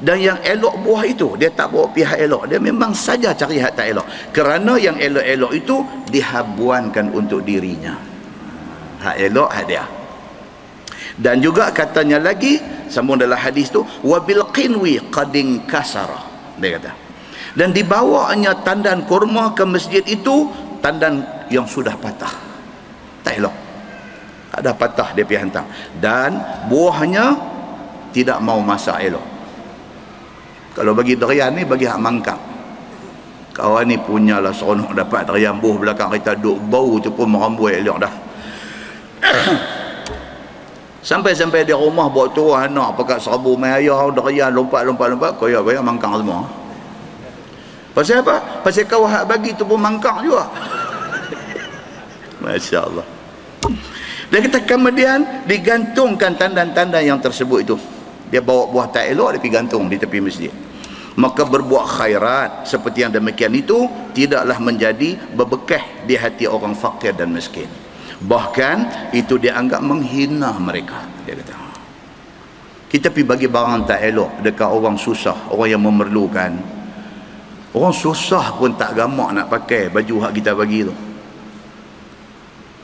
dan yang elok buah itu dia tak bawa pihak elok, dia memang saja cari hak tak elok, kerana yang elok-elok itu dihabuankan untuk dirinya. Hak elok hak dia. Dan juga katanya lagi sambung dalam hadis tu, wabil qinwi qadin kasara, dia kata, dan dibawanya tandan kurma ke masjid itu tandan yang sudah patah, tak elok, ada patah dia pergi hantar, dan buahnya tidak mau masak elok. Kalau bagi durian ni bagi hak mangkap. Kawan ni punyalah seronok dapat durian buah belakang kita, duk bau tu pun merambui elok dah. Sampai-sampai di rumah bawa turun anak pakai serabut mai ayah durian lompat-lompat koyak-koyak mangkang semua. Pasal apa? Pasal kau hak bagi tu pun mangkang juga. Masya-Allah. Dan kita kemudian digantungkan tandan-tandan yang tersebut itu. Dia bawa buah tak elok, dia pergi gantung di tepi masjid. Maka berbuat khairat seperti yang demikian itu tidaklah menjadi berbekah di hati orang fakir dan miskin. Bahkan itu dianggap menghina mereka. Dia kata, kita pergi bagi barang tak elok dekat orang susah, orang yang memerlukan. Orang susah pun tak gamak nak pakai baju hak kita bagi tu.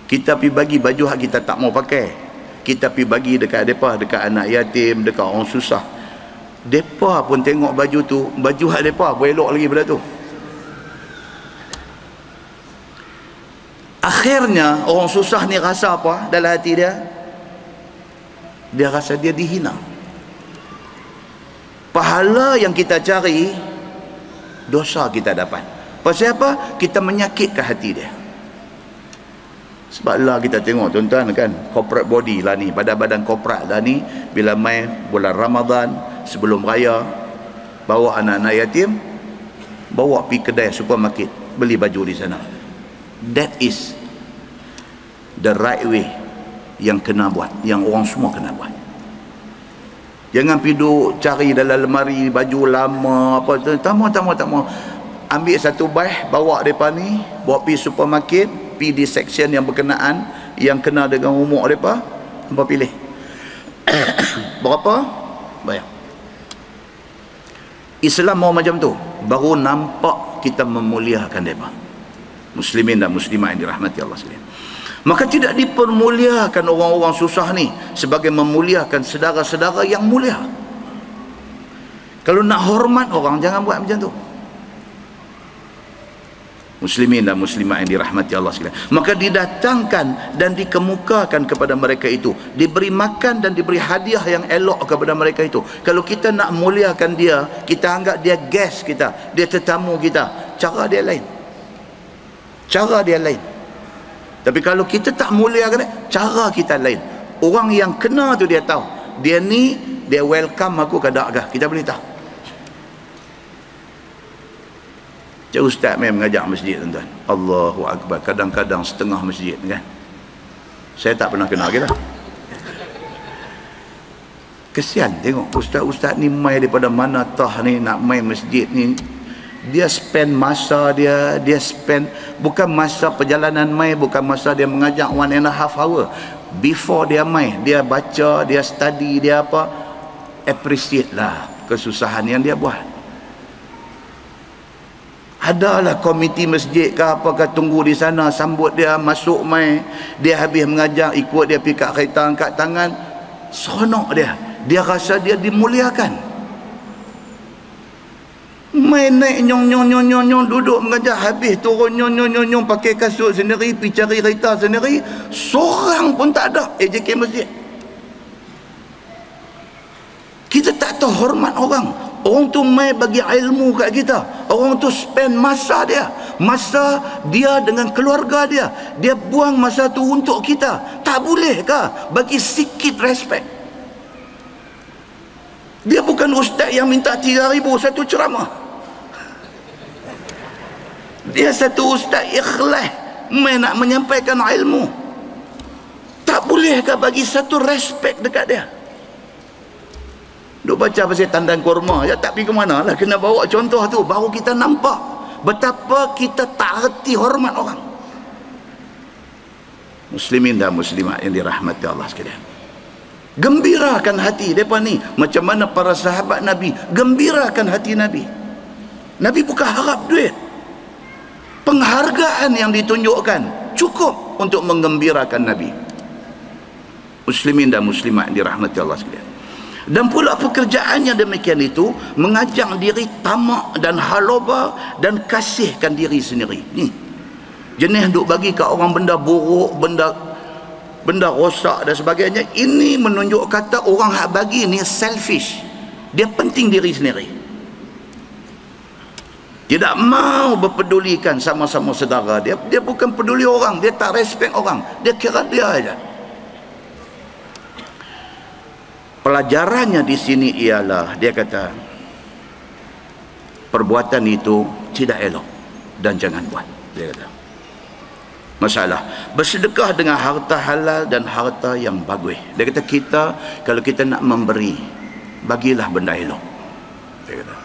Kita pergi bagi baju hak kita tak mau pakai, kita pergi bagi dekat mereka, dekat anak yatim, dekat orang susah, mereka pun tengok baju tu, baju hak mereka pun elok lagi pada tu. Akhirnya orang susah ni rasa apa dalam hati dia? Dia rasa dia dihina. Pahala yang kita cari, dosa kita dapat. Pasal apa? Kita menyakitkan hati dia. Sebab lah kita tengok tuan-tuan kan, corporate body lah ni, badan-badan korporat lah ni, bila main bulan Ramadan sebelum raya, bawa anak-anak yatim, bawa pergi kedai supermarket, beli baju di sana. That is the right way yang kena buat, yang orang semua kena buat. Jangan pergi duduk cari dalam lemari baju lama apa tu, tak mau. Ambil satu baih, bawa depan ni, bawa pergi supermarket, PD section yang berkenaan, yang kena dengan umur mereka, hampa pilih. Berapa? Bayar. Islam mau macam tu, baru nampak kita memuliakan mereka. Muslimin dan muslimat yang dirahmati Allah sekalian. Maka tidak dipermuliakan orang-orang susah ni sebagai memuliakan saudara-saudara yang mulia. Kalau nak hormat orang, jangan buat macam tu. Muslimin dan muslimat yang dirahmati Allah sekalian. Maka didatangkan dan dikemukakan kepada mereka itu, diberi makan dan diberi hadiah yang elok kepada mereka itu. Kalau kita nak muliakan dia, kita anggap dia guest kita, dia tetamu kita, cara dia lain. Cara dia lain. Tapi kalau kita tak muliakan dia, cara kita lain. Orang yang kena tu dia tahu, dia ni, dia welcome aku ke dakgah, kita boleh tahu. Cik Ustaz main mengajar masjid, tuan-tuan. Allahu Akbar. Kadang-kadang setengah masjid kan. Saya tak pernah kenal kita. Kesian tengok ustaz-ustaz ni mai daripada mana tah ni nak main masjid ni. Dia spend masa dia spend, bukan masa perjalanan mai, bukan masa dia mengajak 1.5 hour. Before dia mai, dia baca, dia study, dia apa, appreciate lah kesusahan yang dia buat. Adalah komiti masjid ke apa ke, tunggu di sana sambut dia masuk mai, dia habis mengajar, ikut dia pikat kereta, angkat tangan, seronok dia rasa dia dimuliakan. Main naik nyong duduk mengajar, habis turun nyong pakai kasut sendiri, pergi cari kereta sendiri, seorang pun tak ada AJK masjid. Kita tak tahu hormat orang. Orang tu mai bagi ilmu kat kita. Orang tu spend masa dia dengan keluarga dia. Dia buang masa tu untuk kita. Tak bolehkah bagi sikit respect? Dia bukan ustaz yang minta 3,000 satu ceramah. Dia satu ustaz ikhlas mai nak menyampaikan ilmu. Tak bolehkah bagi satu respect dekat dia? Duk baca pasal tandan kurma, ya tak pergi ke mana lah, kena bawa contoh tu, baru kita nampak betapa kita tak reti hormat orang. Muslimin dan muslimat yang dirahmati Allah sekalian, gembirakan hati mereka ni, macam mana para sahabat Nabi gembirakan hati Nabi. Nabi bukan harap duit, penghargaan yang ditunjukkan cukup untuk menggembirakan Nabi. Muslimin dan muslimat yang dirahmati Allah sekalian. Dan pula pekerjaannya demikian itu, mengajak diri tamak dan haloba dan kasihkan diri sendiri. Ni jenis duk bagi kat orang benda buruk, benda rosak dan sebagainya. Ini menunjuk kata orang hak bagi ni selfish. Dia penting diri sendiri, tidak mau berpedulikan sama-sama saudara dia. Dia bukan peduli orang, dia tak respect orang, dia kira dia aja. Pelajarannya di sini ialah, dia kata perbuatan itu tidak elok dan jangan buat. Dia kata masalah bersedekah dengan harta halal dan harta yang bagus. Dia kata kalau kita nak memberi, bagilah benda elok. Dia kata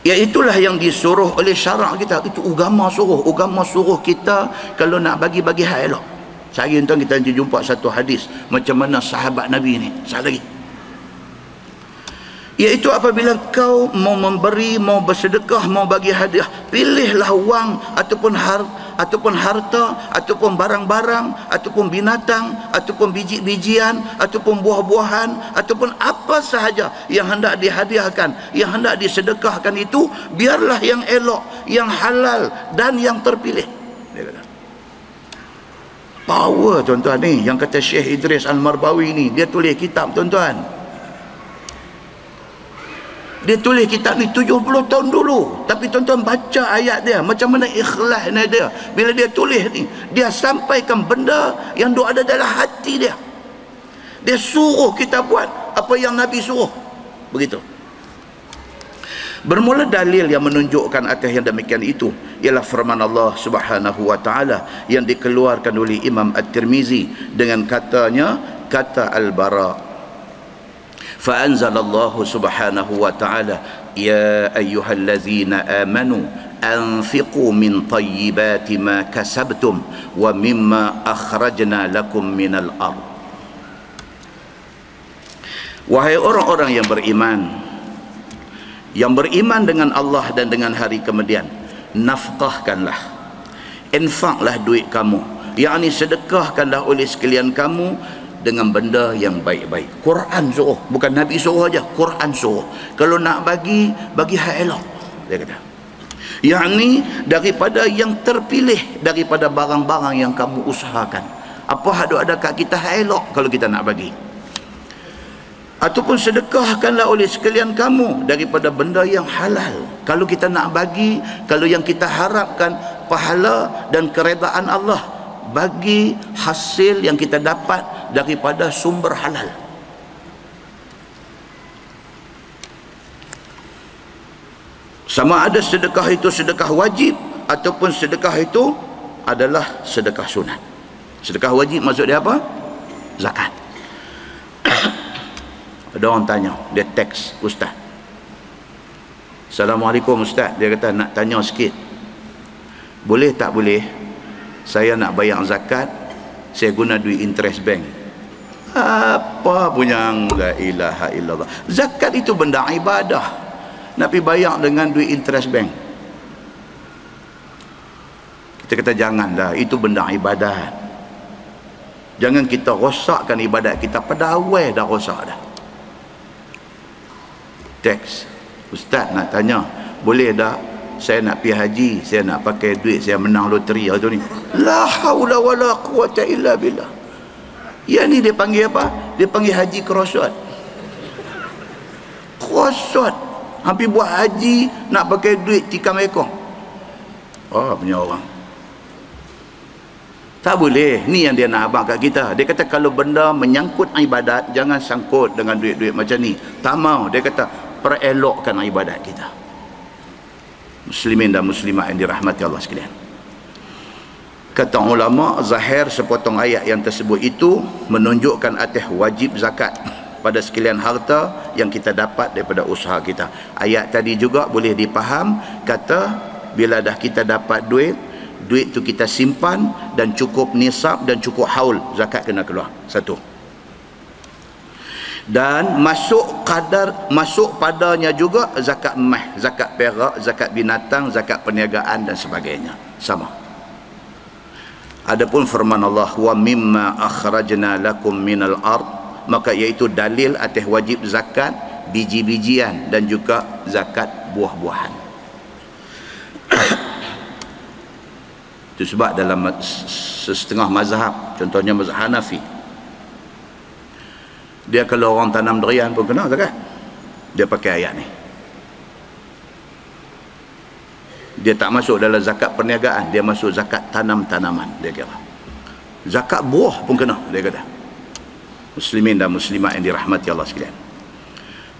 iaitulah yang disuruh oleh syarak kita. Itu agama suruh kita kalau nak bagi hak elok. Sehari tuan kita nanti jumpa satu hadis macam mana sahabat Nabi ni. Sekali lagi, iaitu apabila kau mau memberi, mau bersedekah, mau bagi hadiah, pilihlah wang ataupun harta ataupun barang-barang ataupun binatang ataupun biji-bijian ataupun buah-buahan ataupun apa sahaja yang hendak dihadiahkan, yang hendak disedekahkan, itu biarlah yang elok, yang halal dan yang terpilih. Dia kata power tuan-tuan ni, yang kata Syekh Idris Al-Marbawi ni. Dia tulis kitab tuan-tuan, dia tulis kitab ni 70 tahun dulu. Tapi tuan-tuan baca ayat dia, macam mana ikhlasnya dia. Bila dia tulis ni, dia sampaikan benda yang ada dalam hati dia. Dia suruh kita buat apa yang Nabi suruh. Begitu. Bermula dalil yang menunjukkan atas yang demikian itu ialah firman Allah Subhanahu wa taala yang dikeluarkan oleh Imam At-Tirmizi dengan kata Al-Bara. Fa anzalallahu subhanahu wa ta'ala ya ayyuhallazina amanu anfiqu min tayyibati ma kasabtum wa mimma akhrajna lakum minal ard. Wahai orang-orang yang beriman dengan Allah dan dengan hari kemudian, nafkahkanlah, infaklah duit kamu, yakni sedekahkanlah oleh sekalian kamu dengan benda yang baik-baik. Quran suruh, bukan Nabi suruh aja, Quran suruh. Kalau nak bagi hak elok, dia kata, yakni daripada yang terpilih daripada barang-barang yang kamu usahakan. Apa ada kat kita hak elok kalau kita nak bagi. Ataupun sedekahkanlah oleh sekalian kamu daripada benda yang halal. Kalau kita nak bagi, kalau yang kita harapkan pahala dan keredaan Allah, bagi hasil yang kita dapat daripada sumber halal. Sama ada sedekah itu sedekah wajib ataupun sedekah itu adalah sedekah sunat. Sedekah wajib maksud dia apa? Zakat. Ada orang tanya, dia teks ustaz, Assalamualaikum ustaz, dia kata nak tanya sikit, boleh tak boleh saya nak bayar zakat, saya guna duit interest bank? Apa punya la ilaha illallah. Zakat itu benda ibadah, nak pergi bayar dengan duit interest bank? Kita kata janganlah, itu benda ibadat. Jangan kita rosakkan ibadat kita, pada awal dah rosak dah. Teks, ustaz nak tanya, boleh tak saya nak pergi haji, saya nak pakai duit saya menang loteri hari tu ni? La haula wala quwata illa billah. Ya ni dia panggil apa? Dia panggil haji kerosot. Kerosot. Hampir buat haji nak pakai duit tikam ekor. Oh, punya orang. Tak boleh. Ni yang dia nak abang kat kita. Dia kata kalau benda menyangkut ibadat, jangan sangkut dengan duit-duit macam ni. Tak mau. Dia kata perelokkan ibadat kita. Muslimin dan muslimat yang dirahmati Allah sekalian. Kata ulama, zahir sepotong ayat yang tersebut itu menunjukkan atas wajib zakat pada sekalian harta yang kita dapat daripada usaha kita. Ayat tadi juga boleh dipaham, kata bila dah kita dapat duit tu kita simpan dan cukup nisab dan cukup haul, zakat kena keluar. Satu. Dan masuk padanya juga zakat emas, zakat perak, zakat binatang, zakat perniagaan dan sebagainya. Sama. Adapun firman Allah, wa mimma akhrajna lakum minal ard, maka iaitu dalil atas wajib zakat biji-bijian dan juga zakat buah-buahan. Itu sebab dalam setengah mazhab, contohnya mazhab Hanafi, dia kalau orang tanam durian pun kena zakat. Dia pakai ayat ni. Dia tak masuk dalam zakat perniagaan, dia masuk zakat tanam-tanaman, dia kira. Zakat buah pun kena, dia kata. Muslimin dan muslimat yang dirahmati Allah sekalian,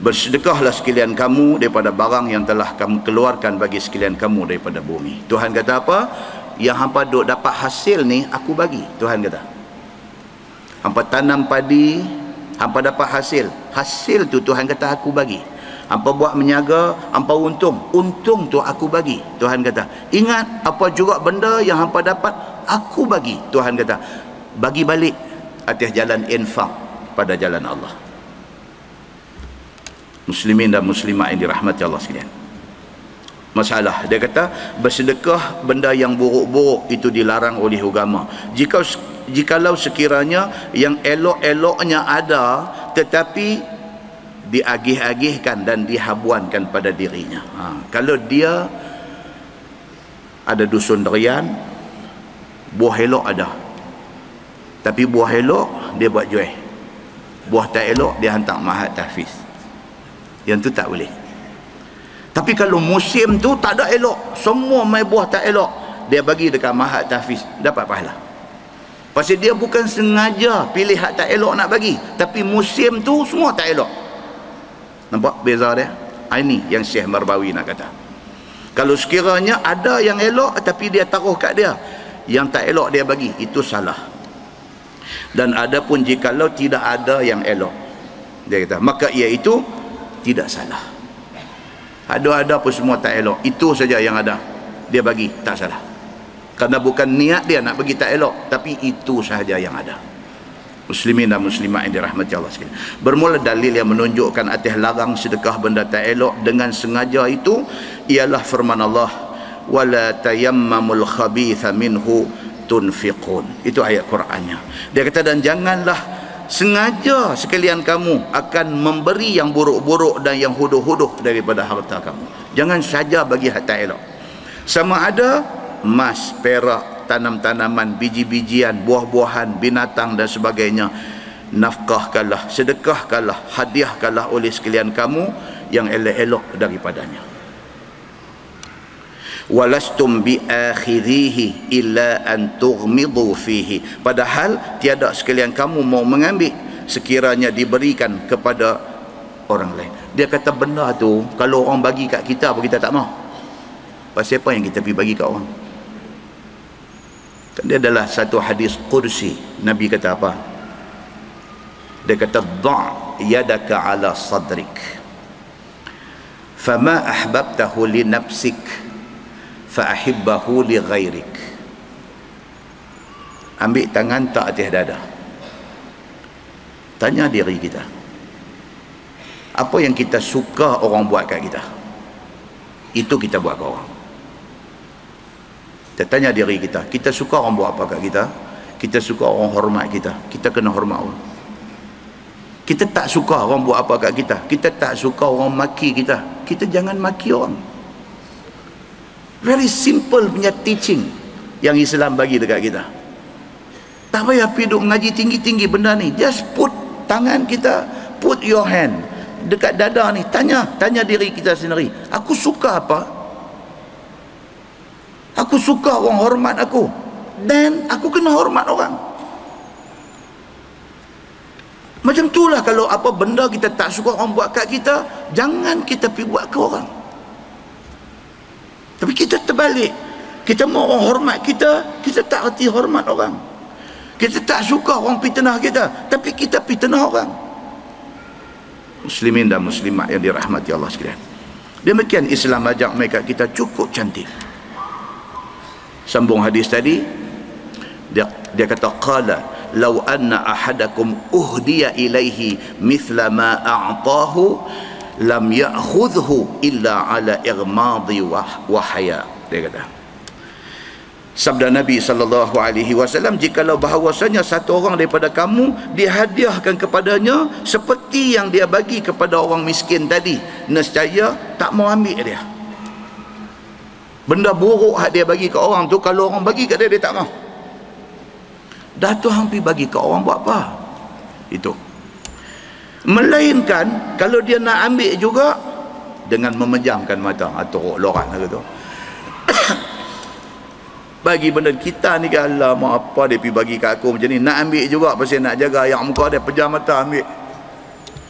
bersedekahlah sekalian kamu daripada barang yang telah kamu keluarkan bagi sekalian kamu daripada bumi. Tuhan kata apa? Yang hampa duk dapat hasil ni aku bagi. Tuhan kata, hampa tanam padi, hampa dapat hasil tu Tuhan kata aku bagi. Hampa buat menyaga, hampa untung tu aku bagi. Tuhan kata, ingat apa juga benda yang hampa dapat aku bagi. Tuhan kata, bagi balik atas jalan infak pada jalan Allah. Muslimin dan muslimat yang dirahmati Allah sekalian, masalah dia kata bersedekah benda yang buruk-buruk itu dilarang oleh agama. Jikalau sekiranya yang elok-eloknya ada tetapi diagih-agihkan dan dihabuankan pada dirinya. Kalau dia ada dusun durian, buah elok ada, tapi buah elok dia buat jual, buah tak elok dia hantar mahat tahfiz, yang tu tak boleh. Tapi kalau musim tu tak ada elok, semua mai buah tak elok, dia bagi dekat mahat tahfiz, dapat pahala. Pasal dia bukan sengaja pilih hak tak elok nak bagi, tapi musim tu semua tak elok. Nampak beza dia? Ini yang Syekh Marbawi nak kata. Kalau sekiranya ada yang elok tapi dia taruh kat dia, yang tak elok dia bagi, itu salah. Dan ada pun jikalau tidak ada yang elok, dia kata, maka iaitu tidak salah. Ada pun semua tak elok, itu saja yang ada. dia bagi, tak salah. Kerana bukan niat dia nak bagi tak elok, tapi itu sahaja yang ada. Muslimin dan muslimat yang dirahmati Allah sekalian. Bermula dalil yang menunjukkan atas larang sedekah benda tak elok dengan sengaja itu ialah firman Allah, wala tayammamul khabitha minhu tunfiqun. Itu ayat Qurannya. Dia kata, dan janganlah sengaja sekalian kamu akan memberi yang buruk-buruk dan yang huduh-huduh daripada harta kamu. Jangan saja bagi harta elok. Sama ada emas, perak, tanam-tanaman, biji-bijian, buah-buahan, binatang dan sebagainya, nafkahkanlah, sedekahkanlah, hadiahkanlah oleh sekalian kamu yang elok-elok daripadanya. Walastum biakhidhihi illa an tughmidu fihi. Padahal tiada sekalian kamu mau mengambil sekiranya diberikan kepada orang lain. Dia kata benda tu kalau orang bagi kat kita apa kita tak mau? Pasal apa yang kita pergi bagi kat orang? Dia adalah satu hadis qudsi. Nabi kata apa? Dia kata, dha' yadaka ala sadrik fama ahbabtahu li nafsik fa ahibbahu li ghairik. Ambil tangan tak atas dada. Tanya diri kita, apa yang kita suka orang buat kat kita, itu kita buat kat orang. Kita tanya diri kita, kita suka orang buat apa kat kita? Kita suka orang hormat kita, kita kena hormat orang. Kita tak suka orang buat apa kat kita, kita tak suka orang maki kita, kita jangan maki orang. Very simple punya teaching yang Islam bagi dekat kita. Tak payah pergi duk mengaji tinggi-tinggi benda ni. Just put tangan kita, put your hand dekat dada ni, tanya diri kita sendiri, aku suka apa? Aku suka orang hormat aku, dan aku kena hormat orang. Macam itulah kalau apa benda kita tak suka orang buat kat kita, jangan kita pergi buat ke orang. Tapi kita terbalik, kita mau orang hormat kita, kita tak erti hormat orang. Kita tak suka orang fitnah kita, tapi kita fitnah orang. Muslimin dan muslimat yang dirahmati Allah sekalian, demikian Islam ajak mereka kita cukup cantik. Sambung hadis tadi, dia kata, qala law anna ahadakum uhdiya ilaihi mithla ma a'tahu lam ya'khudhu illa ala igmadi wa haya. Dia kata, sabda Nabi SAW, jikalau bahawasanya satu orang daripada kamu dihadiahkan kepadanya seperti yang dia bagi kepada orang miskin tadi, nescaya tak mau ambil dia. Benda buruk hak dia bagi ke orang tu, kalau orang bagi kat dia, dia tak mau. Dah tu hampir bagi ke orang buat apa? Itu. Melainkan kalau dia nak ambil juga dengan memejamkan mata atau loran gitu. Bagi benda kita ni kan, alamak apa dia pergi bagi kat aku macam ni, nak ambil juga pasal nak jaga yang muka dia, pejam mata ambil.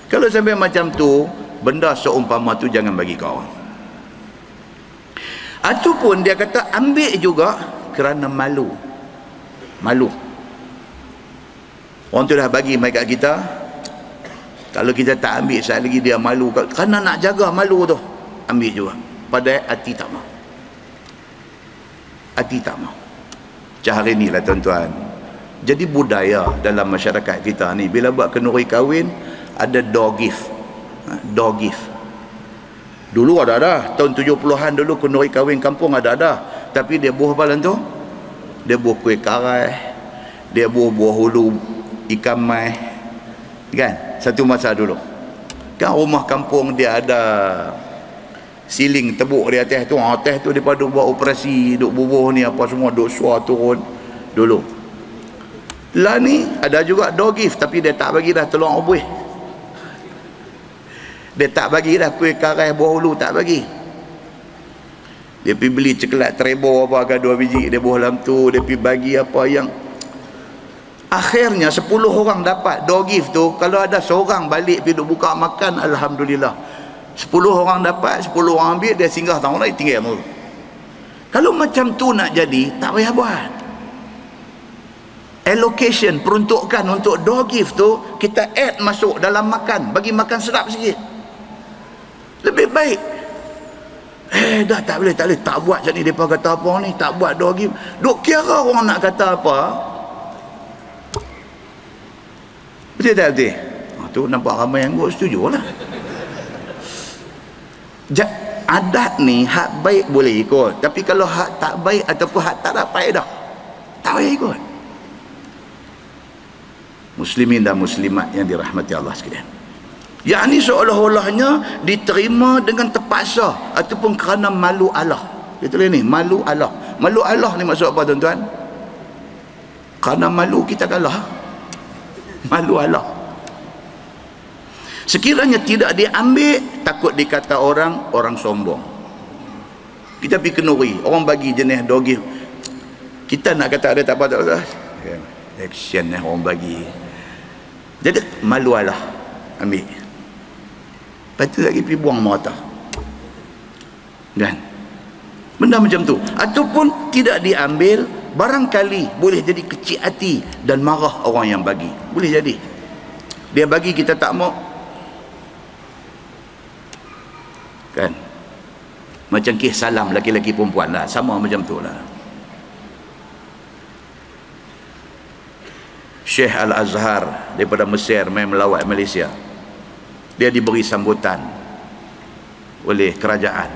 Kalau sampai macam tu, benda seumpama tu jangan bagi ke orang. Ataupun dia kata ambil juga kerana malu. Orang tu dah bagi mai kat kita, kalau kita tak ambil sekali lagi dia malu, kerana nak jaga malu tu, ambil juga. Padahal hati tak mau. Hati tak mau. Macam hari ni lah tuan-tuan, jadi budaya dalam masyarakat kita ni, bila buat kenduri kahwin ada door gift. Door gift dulu ada tahun 70-an dulu, kenduri kahwin kampung ada. Tapi dia buah apa tu? Dia buah kuih karai, dia buah hulu ikan mai, kan? Satu masa dulu kan rumah kampung dia ada siling tebuk di atas tu. Atas tu daripada buat operasi duk bubuh ni apa semua, duk suar turun dulu. Lah ni ada juga door gift, tapi dia tak bagi dah telur obuih. Dia tak bagi dah kuih karai buah hulu, tak bagi. Dia pergi beli coklat Trebo apa ke 2 biji, dia buah dalam tu, dia pergi bagi apa yang akhirnya 10 orang dapat door gift tu. Kalau ada seorang balik pergi duk buka makan, alhamdulillah. 10 orang dapat, 10 orang ambil, dia singgah tahun lain tinggal tu. Kalau macam tu nak jadi, tak payah buat. Allocation, peruntukan untuk door gift tu kita add masuk dalam makan, bagi makan sedap sikit. Lebih baik Dah tak boleh, tak buat macam ni. Mereka kata apa ni, tak buat dah lagi. Duk kira orang nak kata apa. Betul tak betul? Tu nampak ramai yang gua setuju lah. Adat ni hak baik boleh ikut, tapi kalau hak tak baik ataupun hak tak dapat dah, tak boleh ikut. Muslimin dan muslimat yang dirahmati Allah sekalian, yang ni seolah-olahnya diterima dengan terpaksa ataupun kerana malu Allah. Betul ni, malu Allah. Malu Allah ni maksud apa tuan-tuan? Kerana malu kita kalah. Malu Allah. Sekiranya tidak diambil, takut dikata orang sombong. Kita pergi kenuri, orang bagi jenis dogi, kita nak kata ada tak apa, action orang bagi. Jadi malu Allah, ambil. Lepas tu lagi pergi buang merata. Kan? Benda macam tu. Ataupun tidak diambil, barangkali boleh jadi kecil hati dan marah orang yang bagi. Boleh jadi. Dia bagi kita tak mau. Kan? Macam kisah salam laki-laki perempuan lah. Sama macam tu lah. Syekh Al-Azhar daripada Mesir main melawat Malaysia. Dia diberi sambutan oleh kerajaan.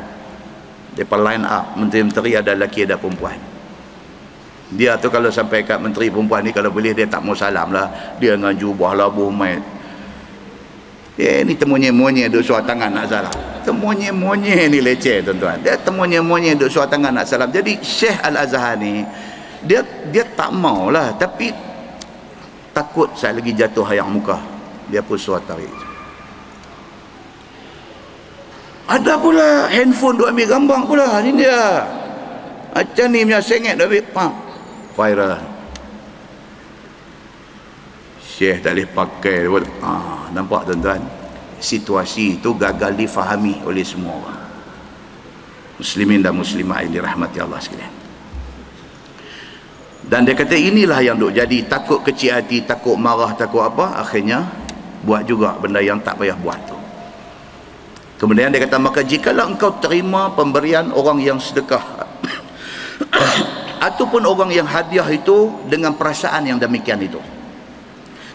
Depa line up, menteri-menteri ada lelaki ada perempuan. Dia tu kalau sampai kat menteri perempuan ni, kalau boleh dia tak mau salam lah. Dia dengan jubah labuh mai. Ni temunye-munye duk suar tangan nak salam. Temunye-munye ni leceh tuan-tuan. Dia temunye-munye duk suar tangan nak salam. Jadi Syekh Al-Azhar ni dia tak maulah, tapi takut saya lagi jatuh hayang muka. Dia pun suar tarik. Ada pula handphone duk ambil gambar pula. Ni dia. Macam ni punya sengit duk ambil pam. Viral. Syekh tak boleh pakai. Nampak tuan-tuan? Situasi itu gagal difahami oleh semua orang. Muslimin dan muslimah yang dirahmati Allah sekalian. Dan dia kata inilah yang duk jadi, takut kecil hati, takut marah, takut apa, akhirnya buat juga benda yang tak payah buat tu. Kemudian dia kata, maka jikalau engkau terima pemberian orang yang sedekah ataupun orang yang hadiah itu dengan perasaan yang demikian itu,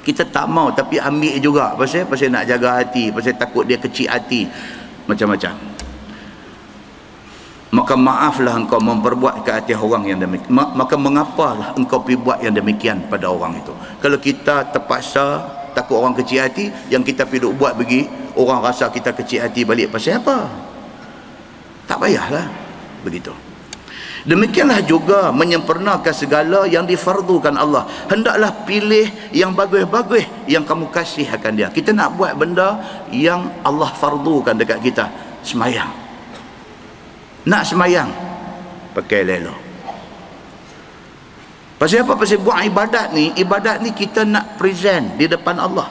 kita tak mau tapi ambil juga, pasal nak jaga hati, pasal takut dia kecil hati, macam-macam, maka maaflah engkau memperbuat ke hati orang yang demikian. Maka mengapalah engkau pergi buat yang demikian pada orang itu? Kalau kita terpaksa takut orang kecil hati, yang kita pergi buat bagi orang rasa kita kecil hati balik, pasal apa? Tak payahlah begitu. Demikianlah juga menyempurnakan segala yang difardukan Allah. Hendaklah pilih yang bagus-bagus yang kamu kasih akan dia. Kita nak buat benda yang Allah fardukan dekat kita. Semayang. Nak semayang, pakai lelo. Pasal apa? Pasal buat ibadat ni kita nak present di depan Allah.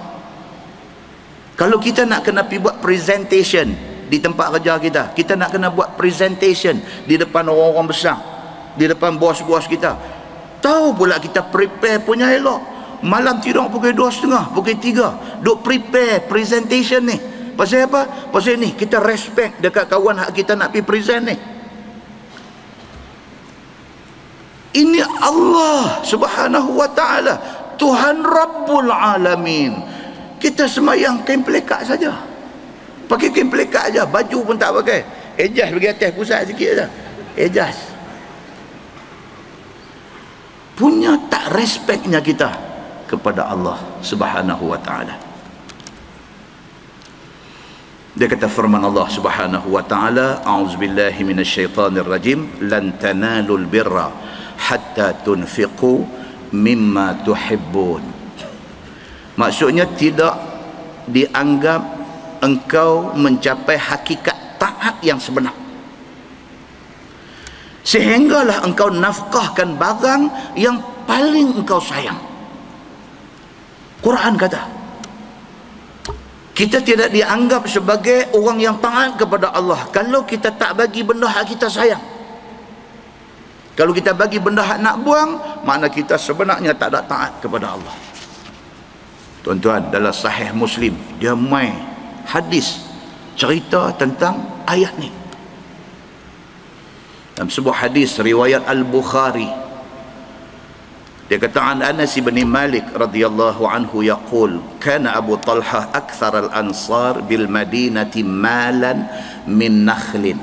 Kalau kita nak kena pergi buat presentation di tempat kerja kita nak kena buat presentation di depan orang-orang besar, di depan bos-bos kita, tahu pula kita prepare punya elok. Malam tidur pukul 2:30, pukul 3 duk prepare presentation ni. Pasal apa? Pasal ni kita respect dekat kawan hak kita nak pergi present ni. Ini Allah Subhanahu wa ta'ala, Tuhan Rabbul Alamin. Kita semayang kain pelekat saja, pakai kain pelekat aja, baju pun tak pakai, adjust bagi atas pusat sikit aja, adjust. Punya tak respectnya kita kepada Allah Subhanahu wa ta'ala. Dia kata firman Allah Subhanahu wa ta'ala, a'udzubillahi minasyaitanir rajim, lan tanalul birra hatta tunfiqu mimma tuhibbun. Maksudnya tidak dianggap engkau mencapai hakikat taat yang sebenar sehinggalah engkau nafkahkan barang yang paling engkau sayang. Quran kata kita tidak dianggap sebagai orang yang taat kepada Allah kalau kita tak bagi benda hak kita sayang. Kalau kita bagi benda hak nak buang, makna kita sebenarnya tak ada taat kepada Allah. Tuan-tuan, dalam Sahih Muslim dia mai hadis cerita tentang ayat ni. Dalam sebuah hadis riwayat Al-Bukhari, dia kata an Anas bin Malik radhiyallahu anhu yaqul kana Abu Talhah akthar al-ansar bil madinati malan min nakhlin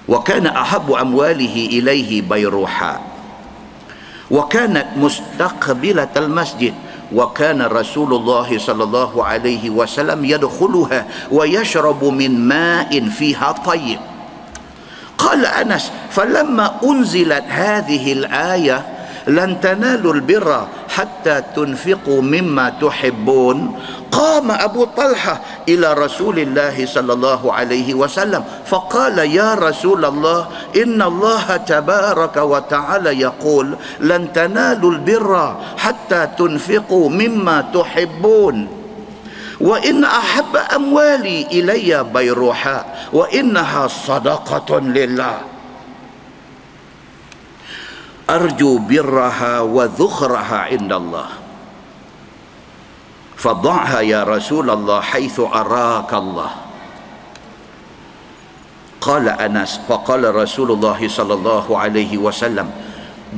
wa kana ahabbu amwalihi ilayhi bayruha wa kanat mustaqbilat al-masjid wa kana Rasulullah sallallahu alaihi wasallam yadkhuluha wa yashrabu min ma'in fiha tayyib. Qala Anas falamma unzilat hadhihi al-ayah lan tanalul birra hatta tunfiqu mimma tuhibbun qama Abu Talha ila Rasulillah sallallahu alaihi wasallam faqala ya Rasulullah inna Allah tabaraka wa ta'ala yaqul lan tanalul birra hatta tunfiqu mimma tuhibbun wa inna ahabba amwali ilayya bayruha wa innaha sadaqatun lillah arju birraha wa dhukhraha indallah fadha'ha ya Rasulullah haitsu araka Allah. Qala Anas faqala Rasulullah sallallahu alaihi wasallam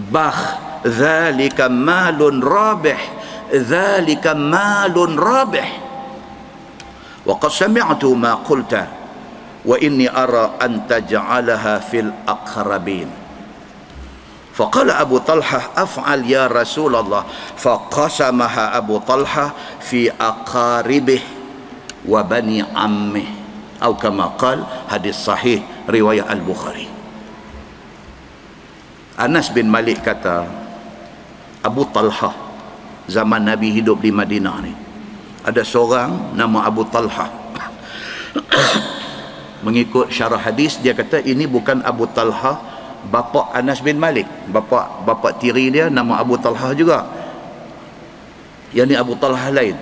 bah dhalika malun rabih dhalika malun rabih wa qad sami'tu ma qulta wa inni ara an taj'alaha fil aqrabin. فقال أبو طلحة أفعل يا رسول الله فقسمها أبو طلحة في أقاربه وبني عمه أو كما قال hadis sahih riwayat Al-Bukhari. Anas bin Malik kata Abu Talha zaman Nabi hidup di Madinah ni ada seorang nama Abu Talha. Mengikut syarah hadis dia kata ini bukan Abu Talha bapa Anas bin Malik, bapa tiri dia nama Abu Talha juga. Yang ni Abu Talha lain.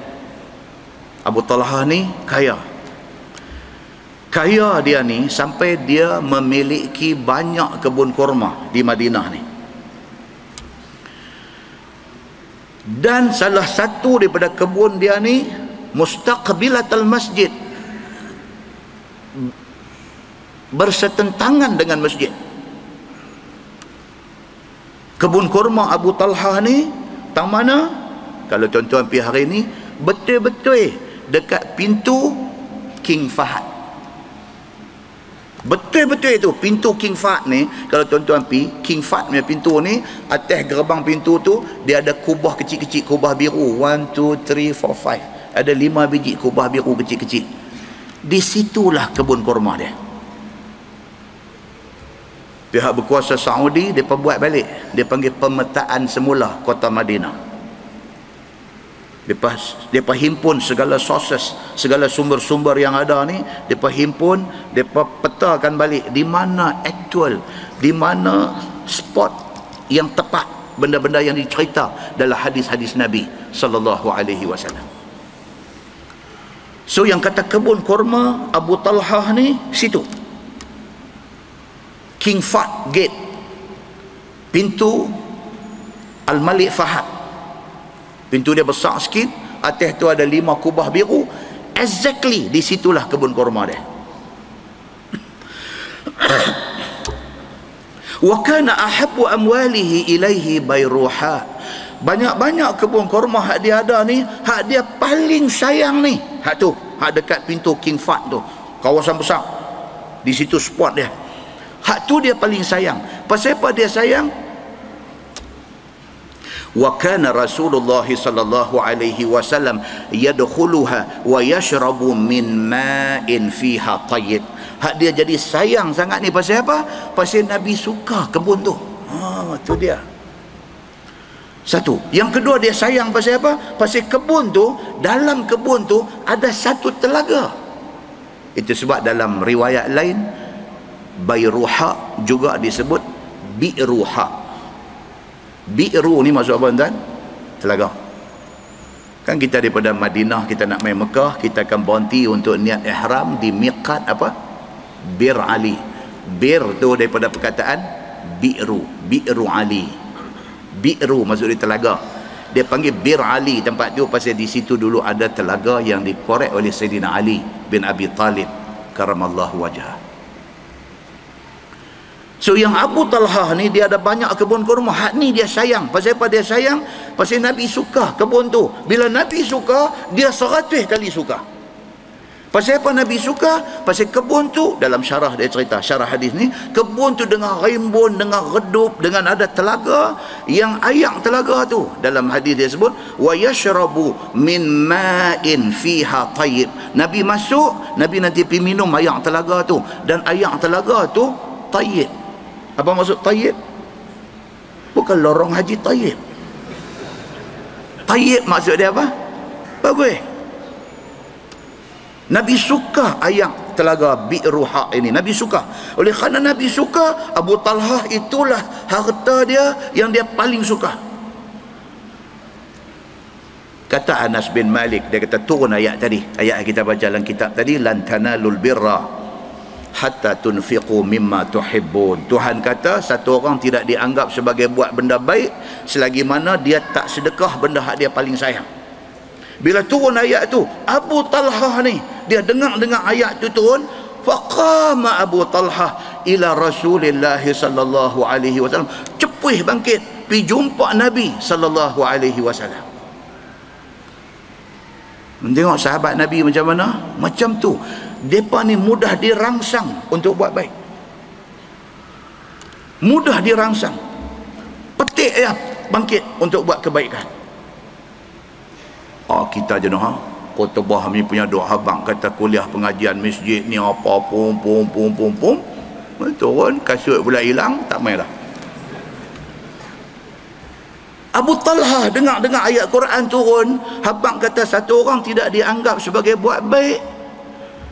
Abu Talha ni kaya dia ni sampai dia memiliki banyak kebun kurma di Madinah ni. Dan salah satu daripada kebun dia ni mustaqbilatul masjid, bersetentangan dengan masjid. Kebun kurma Abu Talha ni tang mana? Kalau tuan-tuan pergi hari ni betul-betul dekat pintu King Fahad. Betul-betul itu pintu King Fahad ni. Kalau tuan-tuan pergi King Fahad punya pintu ni, atas gerbang pintu tu dia ada kubah kecil-kecil, kubah biru 1, 2, 3, 4, 5. Ada 5 biji kubah biru kecil-kecil. Di situlah kebun kurma dia. Pihak berkuasa Saudi mereka buat balik, dia panggil pemetaan semula kota Madinah. Mereka himpun segala sources, segala sumber-sumber yang ada ni, mereka himpun, mereka petakan balik di mana actual, di mana spot yang tepat benda-benda yang dicerita dalam hadis-hadis Nabi sallallahu alaihi wasallam. So yang kata kebun kurma Abu Talha ni situ King Fahd Gate, pintu Al-Malik Fahad. Pintu dia besar sikit, atas tu ada 5 kubah biru. Exactly di situlah kebun kurma dia. Wa kana ahabbu amwalihi ilaihi bayruha. Banyak-banyak kebun kurma hak dia ada ni, hak dia paling sayang ni, hak tu, hak dekat pintu King Fahd tu, kawasan besar. Di situ spot dia. Hak tu dia paling sayang. Pasal apa dia sayang? Wa kana Rasulullah sallallahu alaihi wasallam yadkhuluha wa yashrabu min ma'in fiha tayyib. Hak dia jadi sayang sangat ni pasal apa? Pasal Nabi suka kebun tu. Tu dia. Satu. Yang kedua dia sayang pasal apa? Pasal kebun tu, dalam kebun tu ada satu telaga. Itu sebab dalam riwayat lain Bayruha juga disebut Bi'ruha. Bi'ru ni maksud apa tuan? Telaga. Kan kita daripada Madinah kita nak main Mekah, kita akan berhenti untuk niat ihram di miqat apa? Bir Ali. Bir tu daripada perkataan Bi'ru, Bi'ru Ali. Bi'ru maksud dia telaga. Dia panggil Bir Ali tempat tu pasal di situ dulu ada telaga yang dikorek oleh Sayyidina Ali bin Abi Talib karamallahu wajhah. So yang Abu Talhah ni dia ada banyak kebun kurma. Hak ni dia sayang. Pasal apa dia sayang? Pasal Nabi suka kebun tu. Bila Nabi suka, dia 100 kali suka. Pasal apa Nabi suka? Pasal kebun tu, dalam syarah dia cerita, syarah hadis ni, kebun tu dengan rimbun, dengan redup, dengan ada telaga, yang air telaga tu dalam hadis dia sebut wa yashrabu min ma'in fiha tayyib. Nabi masuk, Nabi nanti pergi minum air telaga tu, dan air telaga tu tayyib. Apa maksud tayyib? Bukan lorong haji tayyib. Tayyib maksud dia apa? Bagus. Nabi suka air telaga Bi'ruha ini. Nabi suka. Oleh kerana Nabi suka, Abu Talhah itulah harta dia yang dia paling suka. Kata Anas bin Malik, dia kata turun ayat tadi, ayat kita baca dalam kitab tadi, lan tanalul birra hatta tunfiqu mimma tuhibbun. Tuhan kata satu orang tidak dianggap sebagai buat benda baik selagi mana dia tak sedekah benda hak dia paling sayang. Bila turun ayat tu, Abu Talhah ni, dia dengar ayat tu turun, faqama Abu Talhah ila Rasulillah sallallahu alaihi wasallam. Cepuih bangkit pi jumpa Nabi sallallahu alaihi wasallam. Tengok sahabat Nabi macam mana? Macam tu. Depa ni mudah dirangsang untuk buat baik. Mudah dirangsang. Petik ya, bangkit untuk buat kebaikan. Kita je noh, khutbah ni punya doa abang kata kuliah pengajian masjid ni apa pum turun kasut pula hilang, tak main lah. Abu Talhah dengar ayat Quran turun, abang kata satu orang tidak dianggap sebagai buat baik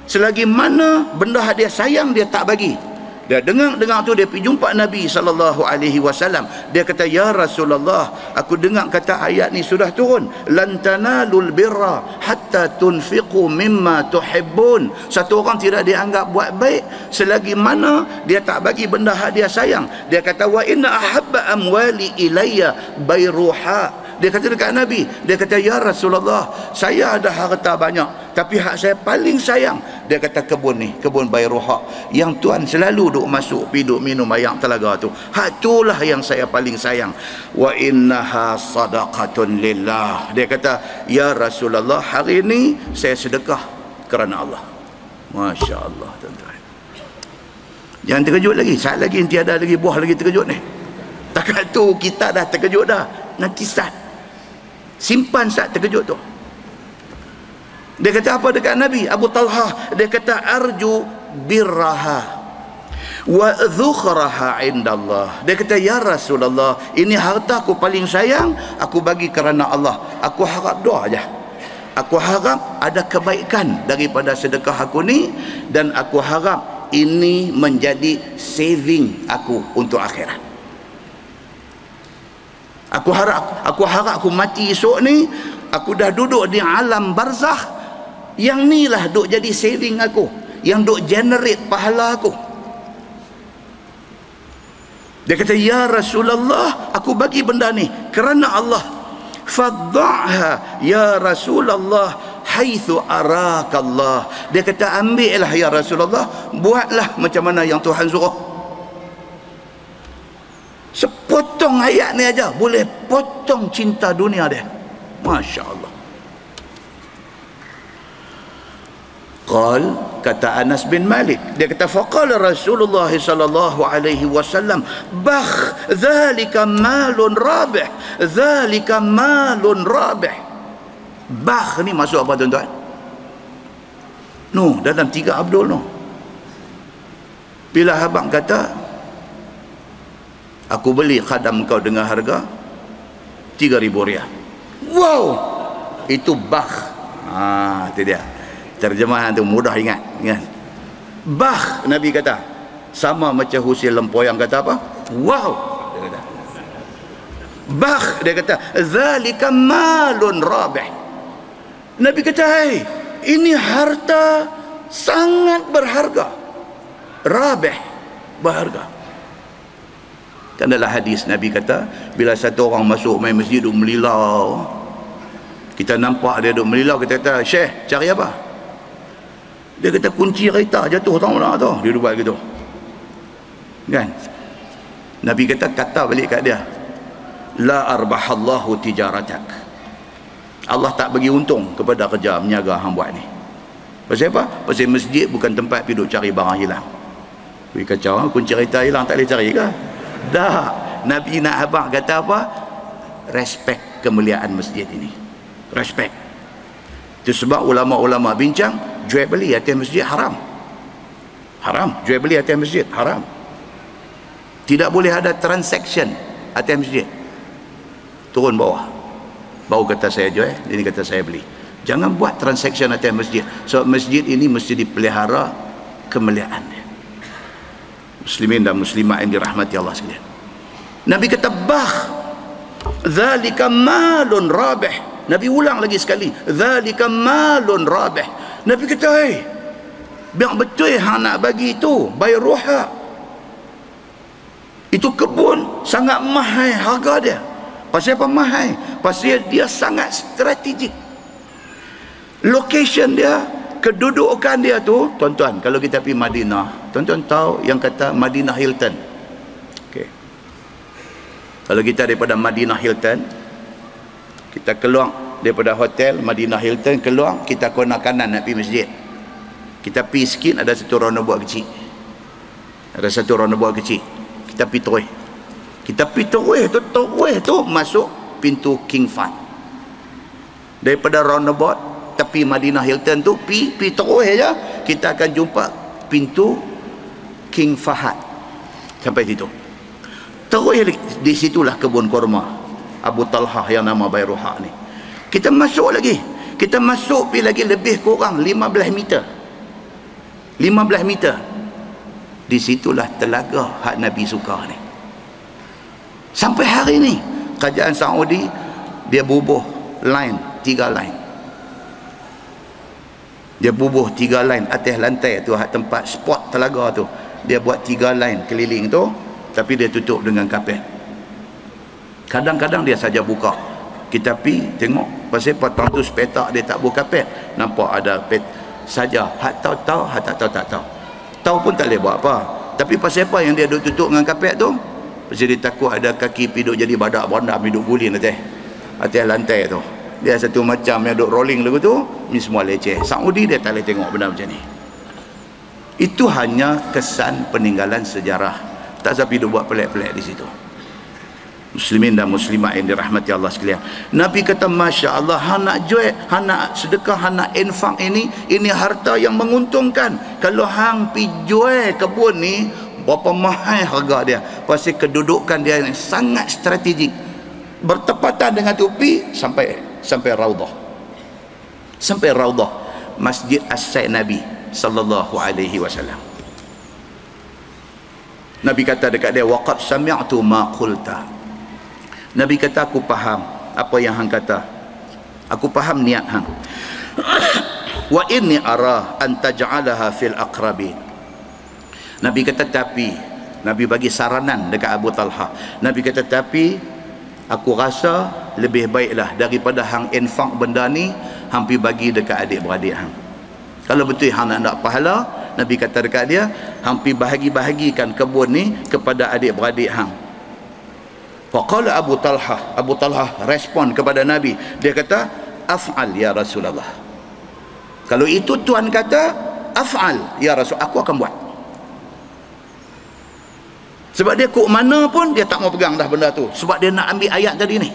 selagi mana benda dia sayang dia tak bagi. Dia dengar tu, dia pergi jumpa Nabi sallallahu alaihi wasallam. Dia kata, ya Rasulullah, aku dengar kata ayat ni sudah turun, lan tanalul birra hatta tunfiqu mimma tuhibbun. Satu orang tidak dianggap buat baik selagi mana dia tak bagi benda hak dia sayang. Dia kata, wa inna ahabba amwali ilayya bayruha. Dia kata dekat Nabi, dia kata, ya Rasulullah, saya ada harta banyak, tapi hak saya paling sayang, dia kata kebun ni, kebun Bayruha, yang tuan selalu duk masuk, pergi duk minum air telaga tu. Hak itulah yang saya paling sayang. Wa innaha sadaqatun lillah. Dia kata, ya Rasulullah, hari ni saya sedekah kerana Allah. Masya Allah, tuan-tuan. Jangan terkejut lagi, saat lagi nanti ada lagi buah lagi terkejut ni. Takat tu kita dah terkejut dah, nanti start. Simpan saat terkejut tu. Dia kata apa dekat Nabi? Abu Talhah, dia kata, arju birraha wa dhukhraha indallah. Dia kata, ya Rasulullah, ini harta aku paling sayang, aku bagi kerana Allah. Aku harap doa aja. Aku harap ada kebaikan daripada sedekah aku ni, dan aku harap ini menjadi saving aku untuk akhirat. Aku harap aku mati esok ni, aku dah duduk di alam barzakh, yang ni lah duk jadi saving aku, yang duk generate pahala aku. Dia kata, ya Rasulullah, aku bagi benda ni kerana Allah. Fadda'ha ya Rasulullah haitsu arakallah. Dia kata, ambillah ya Rasulullah, buatlah macam mana yang Tuhan suruh. Sepotong ayat ni aja boleh potong cinta dunia dia. Masya Allah. Kata Anas bin Malik, dia kata, faqala Rasulullah sallallahu alaihi wasallam, bakh dzalika malun rabih, dzalika malun rabih. Bakh ni maksud apa tuan-tuan? Dalam 3 Abdul bila abang kata, aku beli khadam kau dengan harga 3,000 riyal. Wow, itu bakh. Itu dia terjemahan tu, mudah ingat kan? Bakh, Nabi kata sama macam Husain Lempoyang kata apa? Wow, dia kata bakh, dia kata zalika malun rabih. Nabi kata, hey, ini harta sangat berharga. Rabih, berharga. Kan dalam hadis Nabi kata, bila satu orang masuk main masjid duk melilau, kita nampak dia duk melilau, kita kata, Syekh, cari apa? Dia kata, kunci kereta jatuh, tahu tak tu. Dia buat gitu kan. Nabi kata balik kat dia, la arbahallahu tijaratak, Allah tak bagi untung kepada kerja meniaga hang buat ni. Pasal apa? Pasal masjid bukan tempat pergi duk cari barang hilang. Wih kacau, kunci kereta hilang tak boleh cari ke? Dah. Nabi nak abang kata apa? Respect kemuliaan masjid ini. Respect. Itu sebab ulama-ulama bincang, jual beli atas masjid haram. Haram. Jual beli atas masjid haram. Tidak boleh ada transaction atas masjid. Turun bawah. Baru kata saya jual, ini kata saya beli. Jangan buat transaction atas masjid. Sebab masjid ini mesti dipelihara kemuliaan dia. Muslimin dan muslimat yang dirahmati Allah sekalian. Nabi kata bah, zalika malun rabih. Nabi ulang lagi sekali, zalika malun rabih. Nabi kata, hey, biar betul hang nak bagi itu bayar ruha. Itu kebun sangat mahal harga dia. Pasal apa mahal? Pasal dia sangat strategik. Location dia, kedudukan dia tu, tuan-tuan, kalau kita pergi Madinah, tuan-tuan tahu yang kata Madinah Hilton. Okay. Kalau kita daripada Madinah Hilton, kita keluar daripada hotel Madinah Hilton, keluar, kita kona kanan nak pergi masjid. Kita pergi sikit, ada satu roundabout kecil. Ada satu roundabout kecil. Kita pergi terus. Kita pergi terus tu masuk pintu King Fahd. Daripada roundabout tepi Madinah Hilton tu pergi terus aja, kita akan jumpa pintu King Fahd. Sampai situ. Terus di situlah kebun kurma Abu Talhah yang nama Bayruha ni. Kita masuk lagi. Kita masuk pergi lagi lebih kurang 15 meter. 15 meter. Di situlah telaga hak Nabi suka ni. Sampai hari ni kerajaan Saudi dia bubuh line, 3 line. Dia bubuh 3 line atas lantai tu, hak tempat spot telaga tu. Dia buat 3 line keliling tu, tapi dia tutup dengan kapet. Kadang-kadang dia saja buka. Kita pergi tengok, pasal petang tu sepetak dia tak buka kapet. Nampak ada pet saja. Hak tahu, hak tak tahu, tak tahu. Tahu pun tak boleh buat apa. Tapi pasal apa yang dia duk tutup dengan kapet tu? Pasal dia takut ada kaki pergi duk jadi badak berandam, pergi duk gulin atas lantai tu. Dia satu macam yang duk rolling lagu tu, ni semua leceh. Saudi dia tak boleh tengok benda macam ni. Itu hanya kesan peninggalan sejarah. Tak sampai duk buat pelik-pelik di situ. Muslimin dan muslimat yang dirahmati Allah sekalian. Nabi kata, Masya Allah, hang nak jual, hang nak sedekah, hang nak infak ini harta yang menguntungkan. Kalau hang pergi jual kebun ni, berapa mahal harga dia. Pasal kedudukan dia yang sangat strategik. Bertepatan dengan tepi sampai Raudah. Sampai Raudah Masjid As-Said Nabi sallallahu alaihi wasallam. Nabi kata dekat dia, waqad sami'tu ma qulta. Nabi kata, aku faham apa yang hang kata. Aku faham niat hang. Wa inni ara an taj'alaha fil aqrabin. Nabi kata, tapi Nabi bagi saranan dekat Abu Talha. Nabi kata, tapi aku rasa lebih baiklah daripada hang infak benda ni, hang pergi bagi dekat adik-beradik hang. Kalau betul hang nak pahala, Nabi kata dekat dia, hang pergi bahagi-bahagikan kebun ni kepada adik-beradik hang. Faqala Abu Talha respon kepada Nabi. Dia kata, af'al ya Rasulullah. Kalau itu Tuhan kata, af'al ya Rasul, aku akan buat. Sebab dia kok mana pun dia tak mau pegang dah benda tu. Sebab dia nak ambil ayat tadi ni.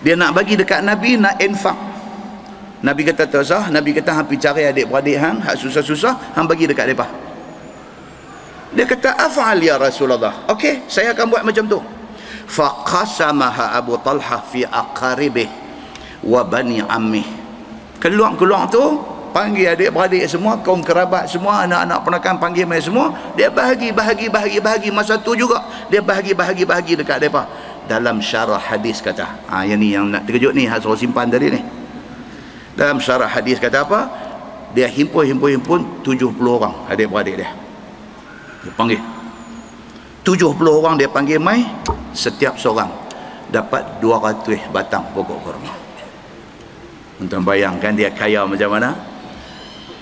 Dia nak bagi dekat Nabi, nak infak. Nabi kata tak sah. Nabi kata, hang pergi cari adik-beradik hang, hak susah-susah, hang bagi dekat mereka. Dia kata, af'al ya Rasulullah. Okey, saya akan buat macam tu. Faqasamaha Abu Talha fi aqaribih wa bani ammih. Keluar-keluar tu, panggil adik-beradik semua, kaum kerabat semua, anak-anak ponakan panggil mai semua. Dia bahagi masa tu juga. Dia bahagi dekat mereka. Dalam syarah hadis kata, yang ni yang nak terkejut ni, saya simpan tadi ni. Dalam syarah hadis kata apa? Dia himpun 70 orang adik-beradik dia. Dia panggil 70 orang, dia panggil mai. Setiap seorang dapat 200 batang pokok kurma. Untuk bayangkan dia kaya macam mana.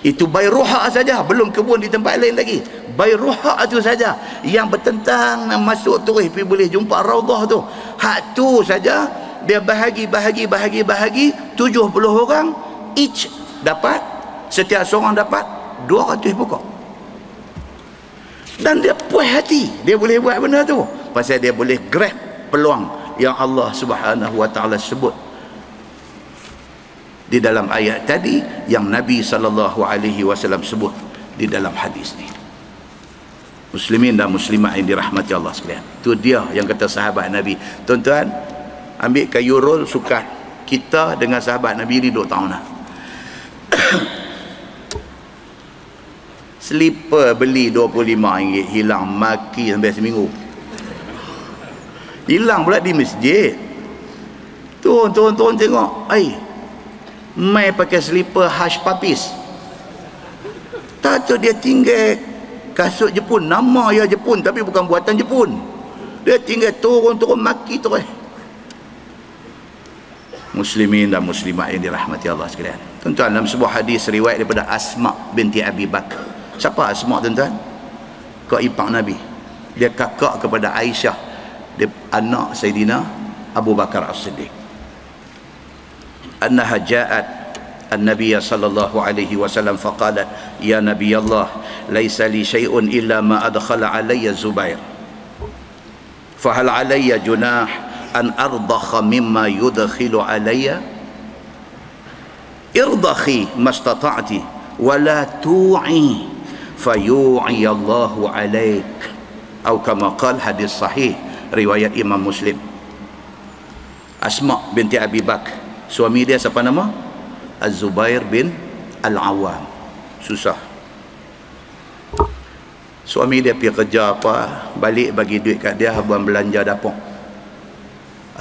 Itu Bayruha saja, belum kebun di tempat lain lagi. Bairuha tu saja yang bertentang masuk terus pergi boleh jumpa Raudah tu. Hak tu saja dia bahagi 70 orang, each dapat, setiap seorang dapat 200 pokok. Dan dia puas hati dia boleh buat benda tu pasal dia boleh grab peluang yang Allah Subhanahu wa taala sebut di dalam ayat tadi, yang Nabi SAW sebut di dalam hadis ni. Muslimin dan muslimat yang dirahmati Allah sekalian, tu dia yang kata sahabat Nabi. Tuan-tuan, ambil kayu roll sukat kita dengan sahabat Nabi ni 2 tahun dah. Slipper beli RM25, hilang maki sampai seminggu. Hilang pula di masjid. Turun tengok, mai pakai slipper Hush Puppies. Tak tahu dia tinggal kasut Jepun, nama ya Jepun tapi bukan buatan Jepun. Dia tinggal turun maki terus. Muslimin dan muslimat yang dirahmati Allah sekalian. Tuan-tuan, dalam sebuah hadis riwayat daripada Asma binti Abi Bakar. Siapa Asma, tuan-tuan? Kak ipar Nabi. Dia kakak kepada Aisyah, dia anak Sayyidina Abu Bakar As-Siddiq. Annaha ja'at an-nabiy sallallahu alaihi wasallam faqalat ya nabiy Allah laisa li syai'un illa ma adkhala alayya Zubair fa hal alayya junah an ardakha mimma yudkhilu alayya irdakhi mastata'ti wa la tu'i fayu'i Allahu alayk, atau kama qala, hadis sahih riwayat Imam Muslim. Asma binti Abi Bakar, suami dia siapa nama? Az-Zubair bin Al-Awwam. Susah. Suami dia pergi kerja apa, balik bagi duit kat dia habuan belanja dapur.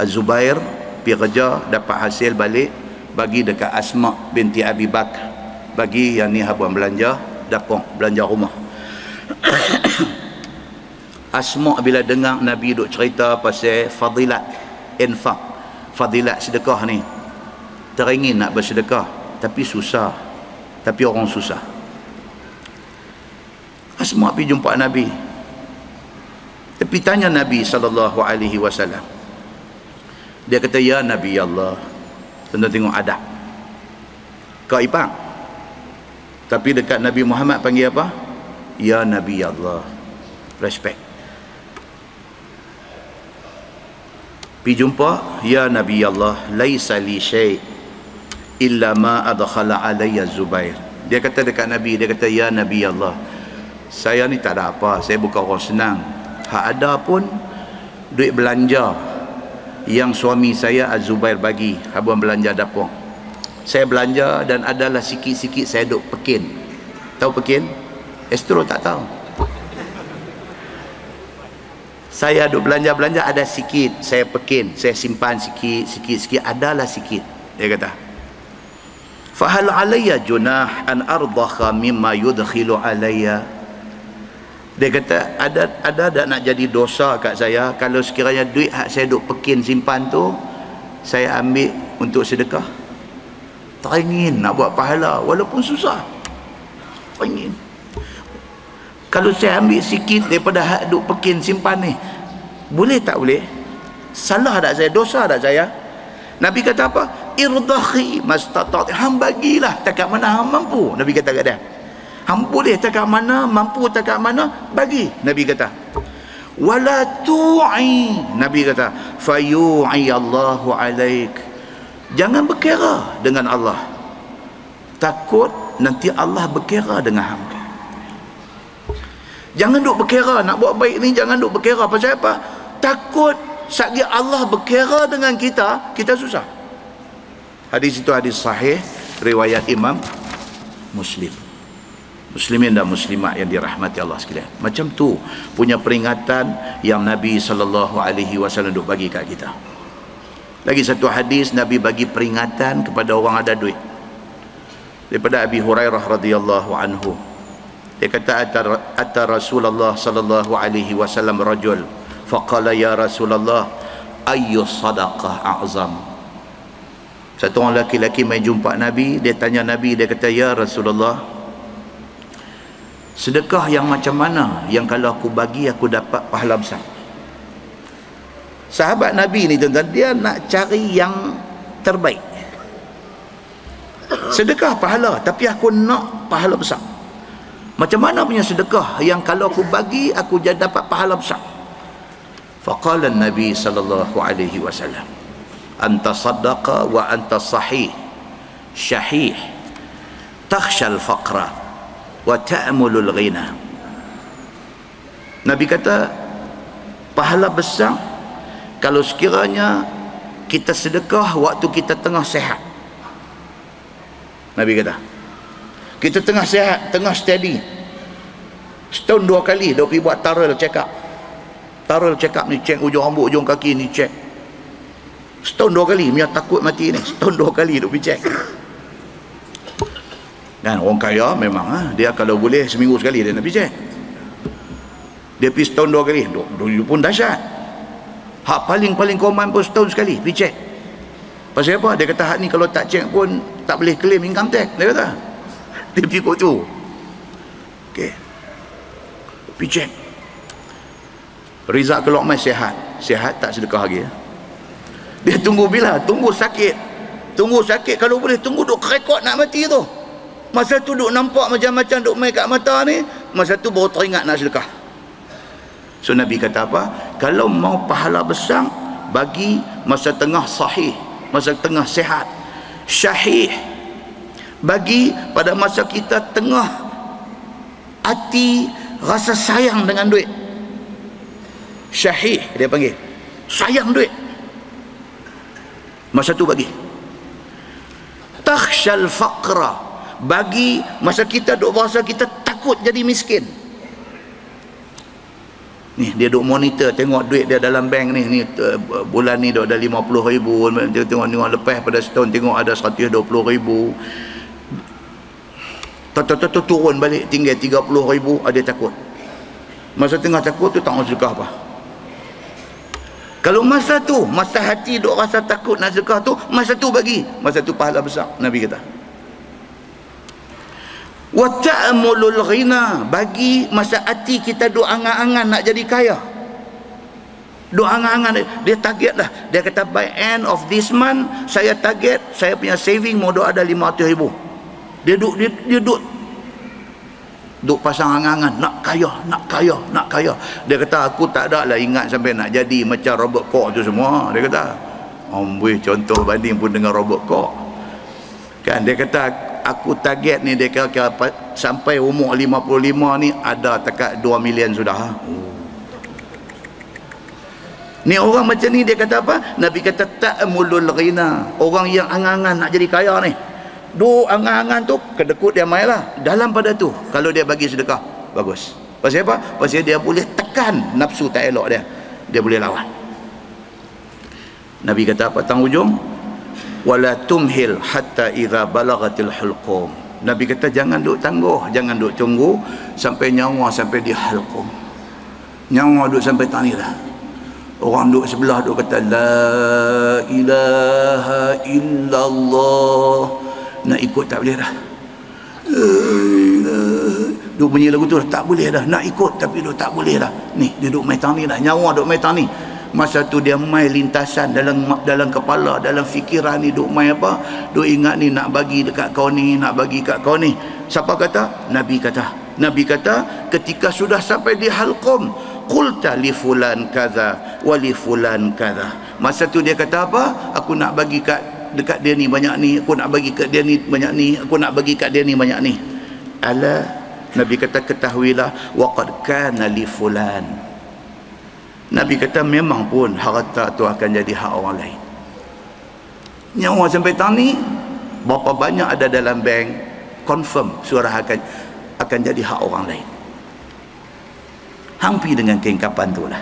Az-Zubair pergi kerja, dapat hasil balik, bagi dekat Asma binti Abi Bakar, bagi yang ni habuan belanja dapur, belanja rumah. Asma bila dengar Nabi duk cerita pasal fadilat infak, fadilat sedekah ni, teringin nak bersedekah tapi susah, tapi orang susah. Asma pergi jumpa Nabi, tapi tanya Nabi SAW. Dia kata, ya Nabi Allah. Tuan-tuan tengok adab kau ipang, tapi dekat Nabi Muhammad panggil apa? Ya Nabi Allah. Respect. Pergi jumpa, ya Nabi Allah, laisa li syai' illa ma adkhala alayya Zubair. Dia kata dekat Nabi, dia kata, ya Nabi Allah, saya ni tak ada apa, saya bukan orang senang. Hak ada pun duit belanja yang suami saya Az-Zubair bagi habuan belanja dapur. Saya belanja dan adalah sikit-sikit saya duk pekin. Tahu pekin? Astro tak tahu. Saya duk belanja-belanja, ada sikit saya pekin, saya simpan sikit, adalah sikit. Dia kata, fahal alayya junah an ardakha mimma yudkhilu alayya. Dia kata, ada nak jadi dosa kat saya kalau sekiranya duit hak saya duk pekin simpan tu saya ambil untuk sedekah? Teringin nak buat pahala walaupun susah. Teringin. Kalau saya ambil sikit daripada hak duk pekin simpan ni, boleh tak boleh? Salah tak saya? Dosa tak saya? Nabi kata apa? Irdakhi mastata'ti. Hang bagilah takat mana hang mampu. Nabi kata kat dia, hang boleh takat mana, mampu takat mana, bagi. Nabi kata, wala tu'i. Nabi kata, fayu'i Allahu alaik. Jangan berkira dengan Allah, takut nanti Allah berkira dengan hamba. Jangan duk berkira nak buat baik ni, jangan duk berkira. Pasal apa? Takut sekali Allah berkira dengan kita, kita susah. Hadis itu hadis sahih riwayat Imam Muslim. Muslimin dan muslimat yang dirahmati Allah sekalian. Macam tu punya peringatan yang Nabi SAW duk bagi kat kita. Lagi satu hadis Nabi bagi peringatan kepada orang ada duit. Daripada Abi Hurairah radhiyallahu anhu. Dia kata, atta Rasulullah sallallahu alaihi wasallam rajul faqala ya Rasulullah ayyu sadaqah a'zam. Satu orang lelaki mai jumpa Nabi, dia tanya Nabi, dia kata, ya Rasulullah, sedekah yang macam mana yang kalau aku bagi aku dapat pahala besar? Sahabat Nabi ni tuan-tuan, dia nak cari yang terbaik. Sedekah pahala, tapi aku nak pahala besar. Macam mana punya sedekah yang kalau aku bagi aku jadi dapat pahala besar? Faqala Nabi sallallahu alaihi wasallam, anta saddaqa wa anta sahih syahih takhsha al-faqra wa ta'mulu al-ghina. Nabi kata pahala besar kalau sekiranya kita sedekah waktu kita tengah sihat. Nabi kata kita tengah sihat, tengah steady, setahun 2 kali dia pergi buat thorough check up. Thorough check up ni, cek ujung rambut, ujung kaki ni, cek setahun 2 kali. Mia takut mati ni, setahun 2 kali dia pergi cek. Dan orang kaya memang dia kalau boleh seminggu sekali dia nak pergi cek. Dia pergi setahun 2 kali, dulu pun dahsyat. Hak paling common pun setahun sekali pergi cek. Pasal apa? Dia kata hak ni kalau tak cek pun tak boleh claim income tax. Dia kata dia pergi kot tu. Okey, pergi cek. Result keluar mai sihat. Sihat tak sedekah lagi. Dia tunggu bila? Tunggu sakit. Tunggu sakit, kalau boleh tunggu duk rekod nak mati tu. Masa tu duk nampak macam-macam duk mai kat mata ni, masa tu baru teringat nak sedekah. So Nabi kata apa? Kalau mau pahala besar, bagi masa tengah sahih, masa tengah sihat. Syahih, bagi pada masa kita tengah hati rasa sayang dengan duit. Syahih dia panggil, sayang duit, masa tu bagi. Takhshal faqra, bagi masa kita duk rasa kita takut jadi miskin. Ni dia duk monitor, tengok duit dia dalam bank ni bulan ni dah ada 50,000, dia tengok lepas pada setahun tengok ada 120,000, tu turun balik tinggal 30,000, ada takut. Masa tengah takut tu tak mau sedekah apa. Kalau masa tu, masa hati duk rasa takut nak sedekah tu, masa tu bagi, masa tu pahala besar. Nabi kata wa ta'mulul ghina, bagi masa hati kita duk angan-angan nak jadi kaya. Duk angan-angan, dia target dah. Dia kata by end of this month saya target saya punya saving mau duk ada 500,000. Dia duk pasang angan-angan nak kaya. Dia kata aku tak ada lah ingat sampai nak jadi macam Robert Koch tu semua. Dia kata amboi, contoh banding pun dengan Robert Koch kan. Dia kata aku target ni, dia kira-kira sampai umur 55 ni ada dekat 2 million sudah. Ni orang macam ni dia kata apa? Nabi kata ta'mulul ghina, orang yang angan-angan nak jadi kaya ni, angan-angan tu kedekut dia mai lah. Dalam pada tu kalau dia bagi sedekah bagus. Pasal apa? Pasal dia boleh tekan nafsu tak elok dia boleh lawan. Nabi kata apa tang hujung? Wala tumhil hatta idza balagatil hulqum. Nabi kata jangan duk tangguh, jangan duk tunggu sampai nyawa sampai di hulqum. Nyawa duk sampai tani dah. Orang duk sebelah duk kata la ilaha illallah, nak ikut tak boleh dah. Duk bunyi lagu tu tak boleh dah, nak ikut tapi duk tak boleh dah. Ni dia duk main tani dah, nyawa duk main tani. Masa tu dia main lintasan dalam kepala, dalam fikiran ni duk main apa? Duk ingat ni nak bagi dekat kau ni, nak bagi kat kau ni. Siapa kata? Nabi kata ketika sudah sampai di halqum, qulta li fulan kaza wa li fulan kaza. Masa tu dia kata apa? Aku nak bagi dekat dia ni banyak ni, aku nak bagi kat dia ni banyak ni, aku nak bagi kat dia ni banyak ni. Ala, Nabi kata ketahuilah waqad kana li fulan. Nabi kata memang pun harta tu akan jadi hak orang lain. Nyawa sampai tani, berapa banyak ada dalam bank, confirm surah akan jadi hak orang lain. Hangpi dengan keingkapan tu lah,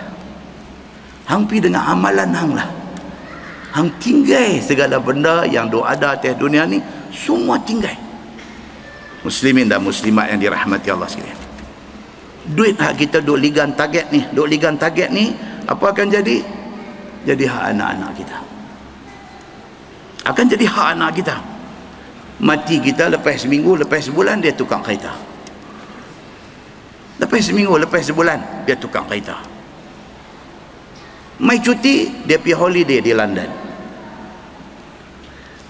hangpi dengan amalan hang lah. Hang tinggai segala benda yang ada atas dunia ni, semua tinggai. Muslimin dan muslimat yang dirahmati Allah sekalian, duit hak kita duk ligan target ni, apa akan jadi? Jadi hak anak-anak kita. Akan jadi hak anak kita. Mati kita lepas seminggu, lepas sebulan dia tukar kereta. Lepas seminggu, lepas sebulan, dia tukang kereta. Mai cuti, dia pergi holiday di London.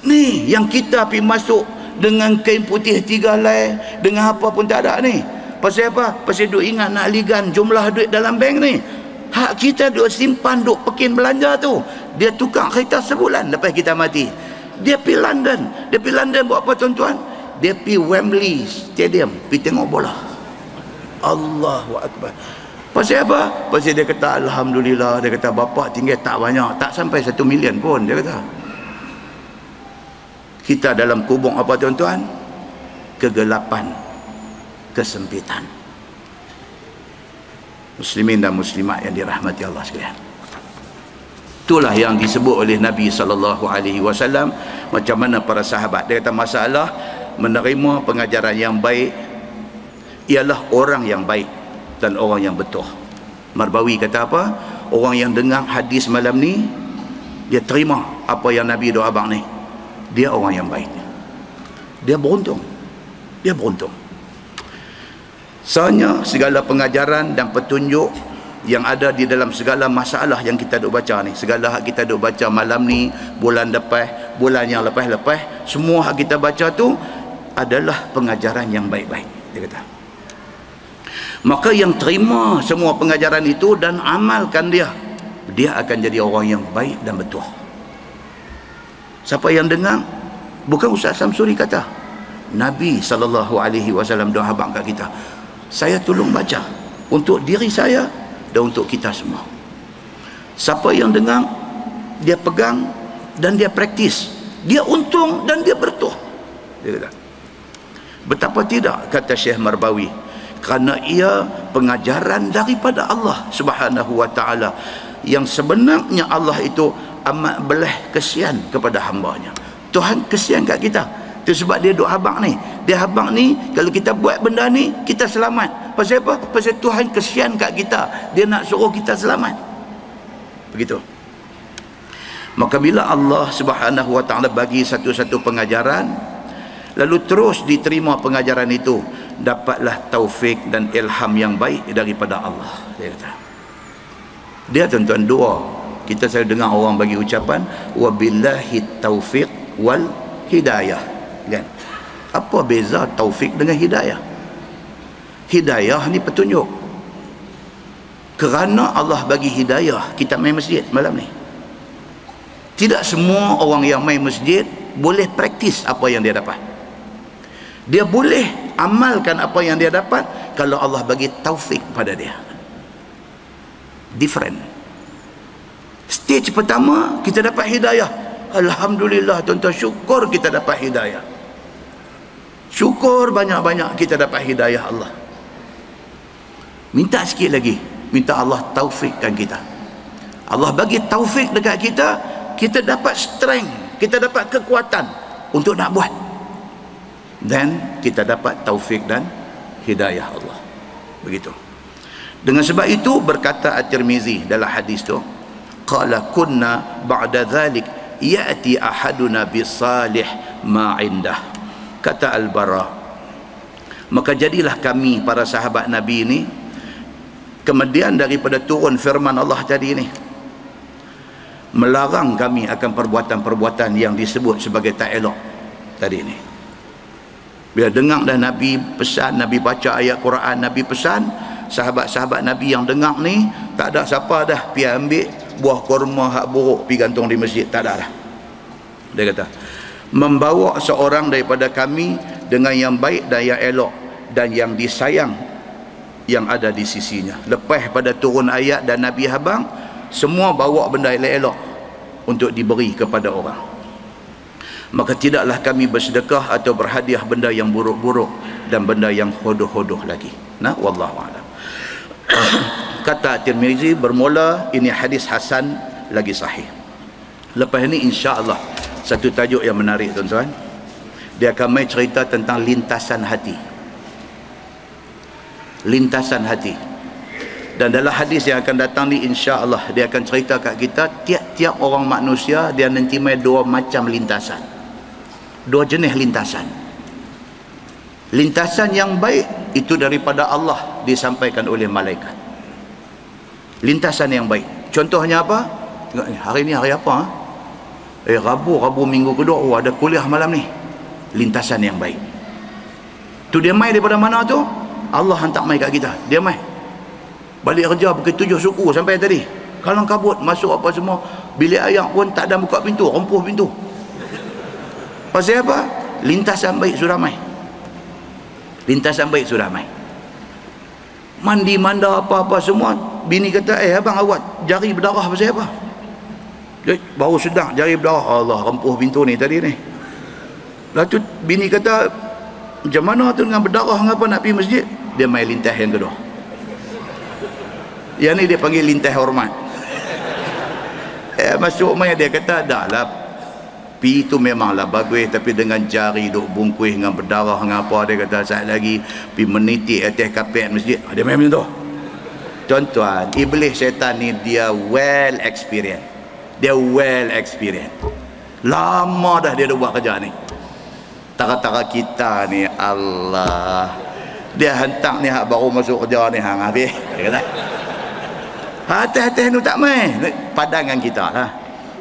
Ni yang kita pergi masuk dengan kain putih 3 helai, dengan apa pun tak ada ni. Pasal apa? Pasal duk ingat nak ligan jumlah duit dalam bank ni. Hak kita duk simpan, duk pekin belanja tu. Dia tukang kereta sebulan lepas kita mati. Dia pergi London. Dia pergi London buat apa tuan-tuan? Dia pergi Wembley Stadium, pergi tengok bola. Allahu Akbar. Pasal apa? Pasal dia kata Alhamdulillah. Dia kata bapak tinggal tak banyak, tak sampai 1 million pun, dia kata. Kita dalam kubung apa tuan-tuan? Kegelapan, kesempitan. Muslimin dan muslimat yang dirahmati Allah sekalian, itulah yang disebut oleh Nabi SAW. Macam mana para sahabat, dia kata masalah menerima pengajaran yang baik ialah orang yang baik dan orang yang betul. Marbawi kata apa? Orang yang dengar hadis malam ni, dia terima apa yang Nabi doa abang ni, dia orang yang baik. Dia beruntung. Dia beruntung. Soalnya segala pengajaran dan petunjuk yang ada di dalam segala masalah yang kita duk baca ni, segala hak kita duk baca malam ni, bulan lepas, bulan yang lepas-lepas, semua hak kita baca tu adalah pengajaran yang baik-baik, dia kata. Maka yang terima semua pengajaran itu dan amalkan dia akan jadi orang yang baik dan betul. Siapa yang dengar? Bukan Ustaz Samsuri kata, Nabi SAW doa abang kat kita. Saya tolong baca untuk diri saya dan untuk kita semua. Siapa yang dengar, dia pegang dan dia praktis, dia untung dan dia bertuah, dia kata. Betapa tidak, kata Syekh Marbawi, kerana ia pengajaran daripada Allah Subhanahu wa ta'ala, yang sebenarnya Allah itu amat belah kesian kepada hambanya. Tuhan kesian kat kita. Itu sebab dia duk habaq ni. Dia habaq ni, kalau kita buat benda ni, kita selamat. Pasal apa? Pasal Tuhan kesian kat kita. Dia nak suruh kita selamat. Begitu. Maka bila Allah Subhanahu wa ta'ala bagi satu-satu pengajaran, lalu terus diterima pengajaran itu, dapatlah taufik dan ilham yang baik daripada Allah, dia kata. Dia tuan-tuan doa. Kita selalu dengar orang bagi ucapan wabillahi taufiq wal hidayah, kan? Apa beza taufik dengan hidayah? Hidayah ni petunjuk. Kerana Allah bagi hidayah, kita main masjid malam ni. Tidak semua orang yang main masjid boleh praktis apa yang dia dapat. Dia boleh amalkan apa yang dia dapat kalau Allah bagi taufik pada dia. Different. Stage pertama kita dapat hidayah. Alhamdulillah tuan-tuan, syukur kita dapat hidayah. Syukur banyak-banyak kita dapat hidayah Allah. Minta sikit lagi, minta Allah taufikkan kita. Allah bagi taufik dekat kita, kita dapat strength, kita dapat kekuatan untuk nak buat. Dan kita dapat taufik dan hidayah Allah. Begitu. Dengan sebab itu berkata At-Tirmizi dalam hadis tu, qala kunna ba'da dhalik ya'ti ahaduna bisalih ma indah. Kata Al-Bara, maka jadilah kami para sahabat Nabi ini, kemudian daripada turun firman Allah tadi ni, melarang kami akan perbuatan-perbuatan yang disebut sebagai tak elok tadi ni. Bila dengar dah Nabi pesan, Nabi baca ayat Quran, Nabi pesan, sahabat-sahabat Nabi yang dengar ni, tak ada siapa dah pergi ambil buah kurma hak buruk pergi gantung di masjid, tak ada dah. Dia kata, membawa seorang daripada kami dengan yang baik dan yang elok dan yang disayang yang ada di sisinya. Lepas pada turun ayat dan Nabi habang, semua bawa benda elok-elok untuk diberi kepada orang. Maka tidaklah kami bersedekah atau berhadiah benda yang buruk-buruk dan benda yang hodoh-hodoh lagi. Nah, wallahu a'lam. Kata Tirmizi, bermula ini hadis hasan lagi sahih. Lepas ini insya-Allah satu tajuk yang menarik tuan-tuan. Dia akan mai cerita tentang lintasan hati. Lintasan hati. Dan dalam hadis yang akan datang ni, insya-Allah dia akan cerita kat kita, tiap-tiap orang manusia dia nanti mai dua macam lintasan. Dua jenis lintasan. Lintasan yang baik itu daripada Allah disampaikan oleh malaikat. Lintasan yang baik. Contohnya apa? Hari ni hari apa? Rabu minggu kedua, ada kuliah malam ni. Lintasan yang baik. Tu dia mai daripada mana tu? Allah hantar mai kat kita. Dia mai. Balik kerja pukul 7 suku sampai tadi. Kalang kabut, masuk apa semua. Bilik air pun tak ada buka pintu, rompuh pintu. Pasal apa? Lintasan baik sudah mai. Lintasan baik sudah mai. Mandi manda apa-apa semua. Bini kata, abang awak jari berdarah pasal apa? Baru sedang jari berdarah. Allah, rompuh pintu ni tadi ni. Lepas tu bini kata, macam mana tu dengan berdarah ngapa nak pergi masjid? Dia mai lintas yang kedua. Yang ni dia panggil lintas hormat. Masuk mai dia kata, dah lah, pi tu memanglah bagus, tapi dengan jari duk bungkus dengan berdarah dengan apa, dia kata saat lagi pi menitik atas kapet masjid. Dia main macam tu. Tuan-tuan, iblis syaitan ni dia well experience. Dia well experience. Lama dah dia dah buat kerja ni. Tara-tara kita ni, Allah, dia hantar ni hak baru masuk kerja ni hang habis. Dia kata atas-atas tu tak main. Padangan kita lah.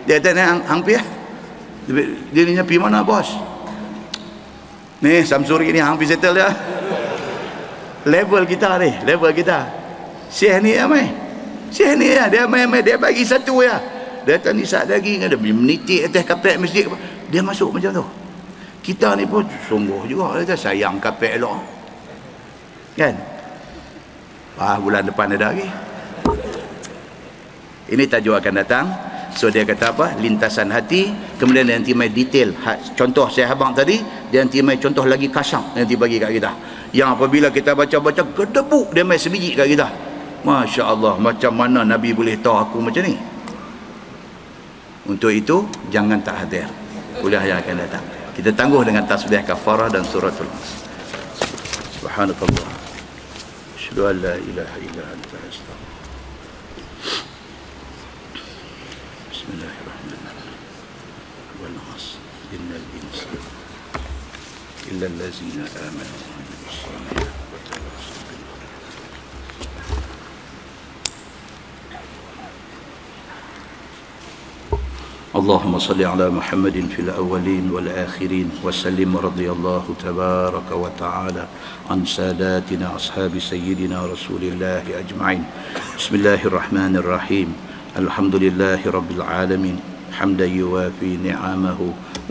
Dia kata ni hang pi lah. Dia ni pergi mana bos? Ni Samsuri ni hang pi settle dia. Level kita ni, level kita. Syekh ni mai. Syekh ni ya, dia mai dia bagi satu ya. Dia kata ni saat lagi ada menitik atas kapet masjid. Dia masuk macam tu. Kita ni pun sungguh juga, dia sayang kapet elok. Kan? Bulan depan ada lagi. Ini tajuk akan datang. So dia kata apa? Lintasan hati. Kemudian nanti mai detail. Contoh saya abang tadi, dia nanti mai contoh lagi kasang, nanti bagi kat kita. Yang apabila kita baca-baca gedebuk, dia mai sebiji kat kita. Masya Allah, macam mana Nabi boleh tahu aku macam ni? Untuk itu jangan tak hadir kuliah yang akan datang. Kita tangguh dengan tasbih kafarah dan suratul Nas. Subhanakallah. Asyhadu an la ilaha illa anta astaghfiruka. Bismillahirrahmanirrahim. Wal 'asr innal insana illa allazina amanu wa 'amilus salihati wa tawassaw bil haqqi. اللهم صل على محمد في الأولين والآخرين وسلم ورضي الله تبارك وتعالى عن ساداتنا أصحاب سيدنا رسول الله أجمعين. بسم الله الرحمن الرحيم. الحمد لله رب العالمين حمدا يوافي نعمه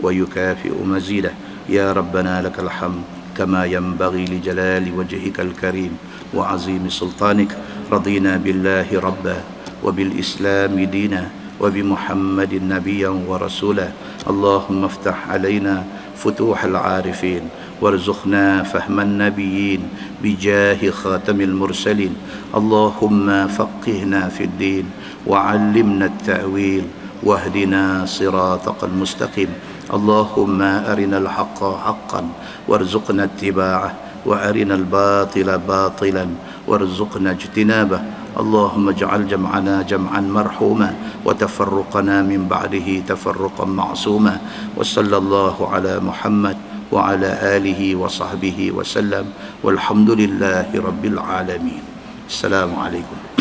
ويكافئ مزيده. يا ربنا لك الحمد كما ينبغي لجلال وجهك الكريم وعظيم سلطانك. رضينا بالله ربا وبالإسلام دينا وبمحمد نبيا ورسولا. اللهم افتح علينا فتوح العارفين وارزقنا فهم النبيين بجاه خاتم المرسلين. اللهم فقهنا في الدين وعلمنا التأويل واهدنا صراطك المستقيم. اللهم أرنا الحق حقا وارزقنا اتباعه وأرنا الباطل باطلا وارزقنا اجتنابه. اللهم اجعل جمعنا جمعا مرحوما وتفرقنا من بعده تفرقا معصوما. وصلى الله على محمد وعلى آله وصحبه وسلم والحمد لله رب العالمين. السلام عليكم.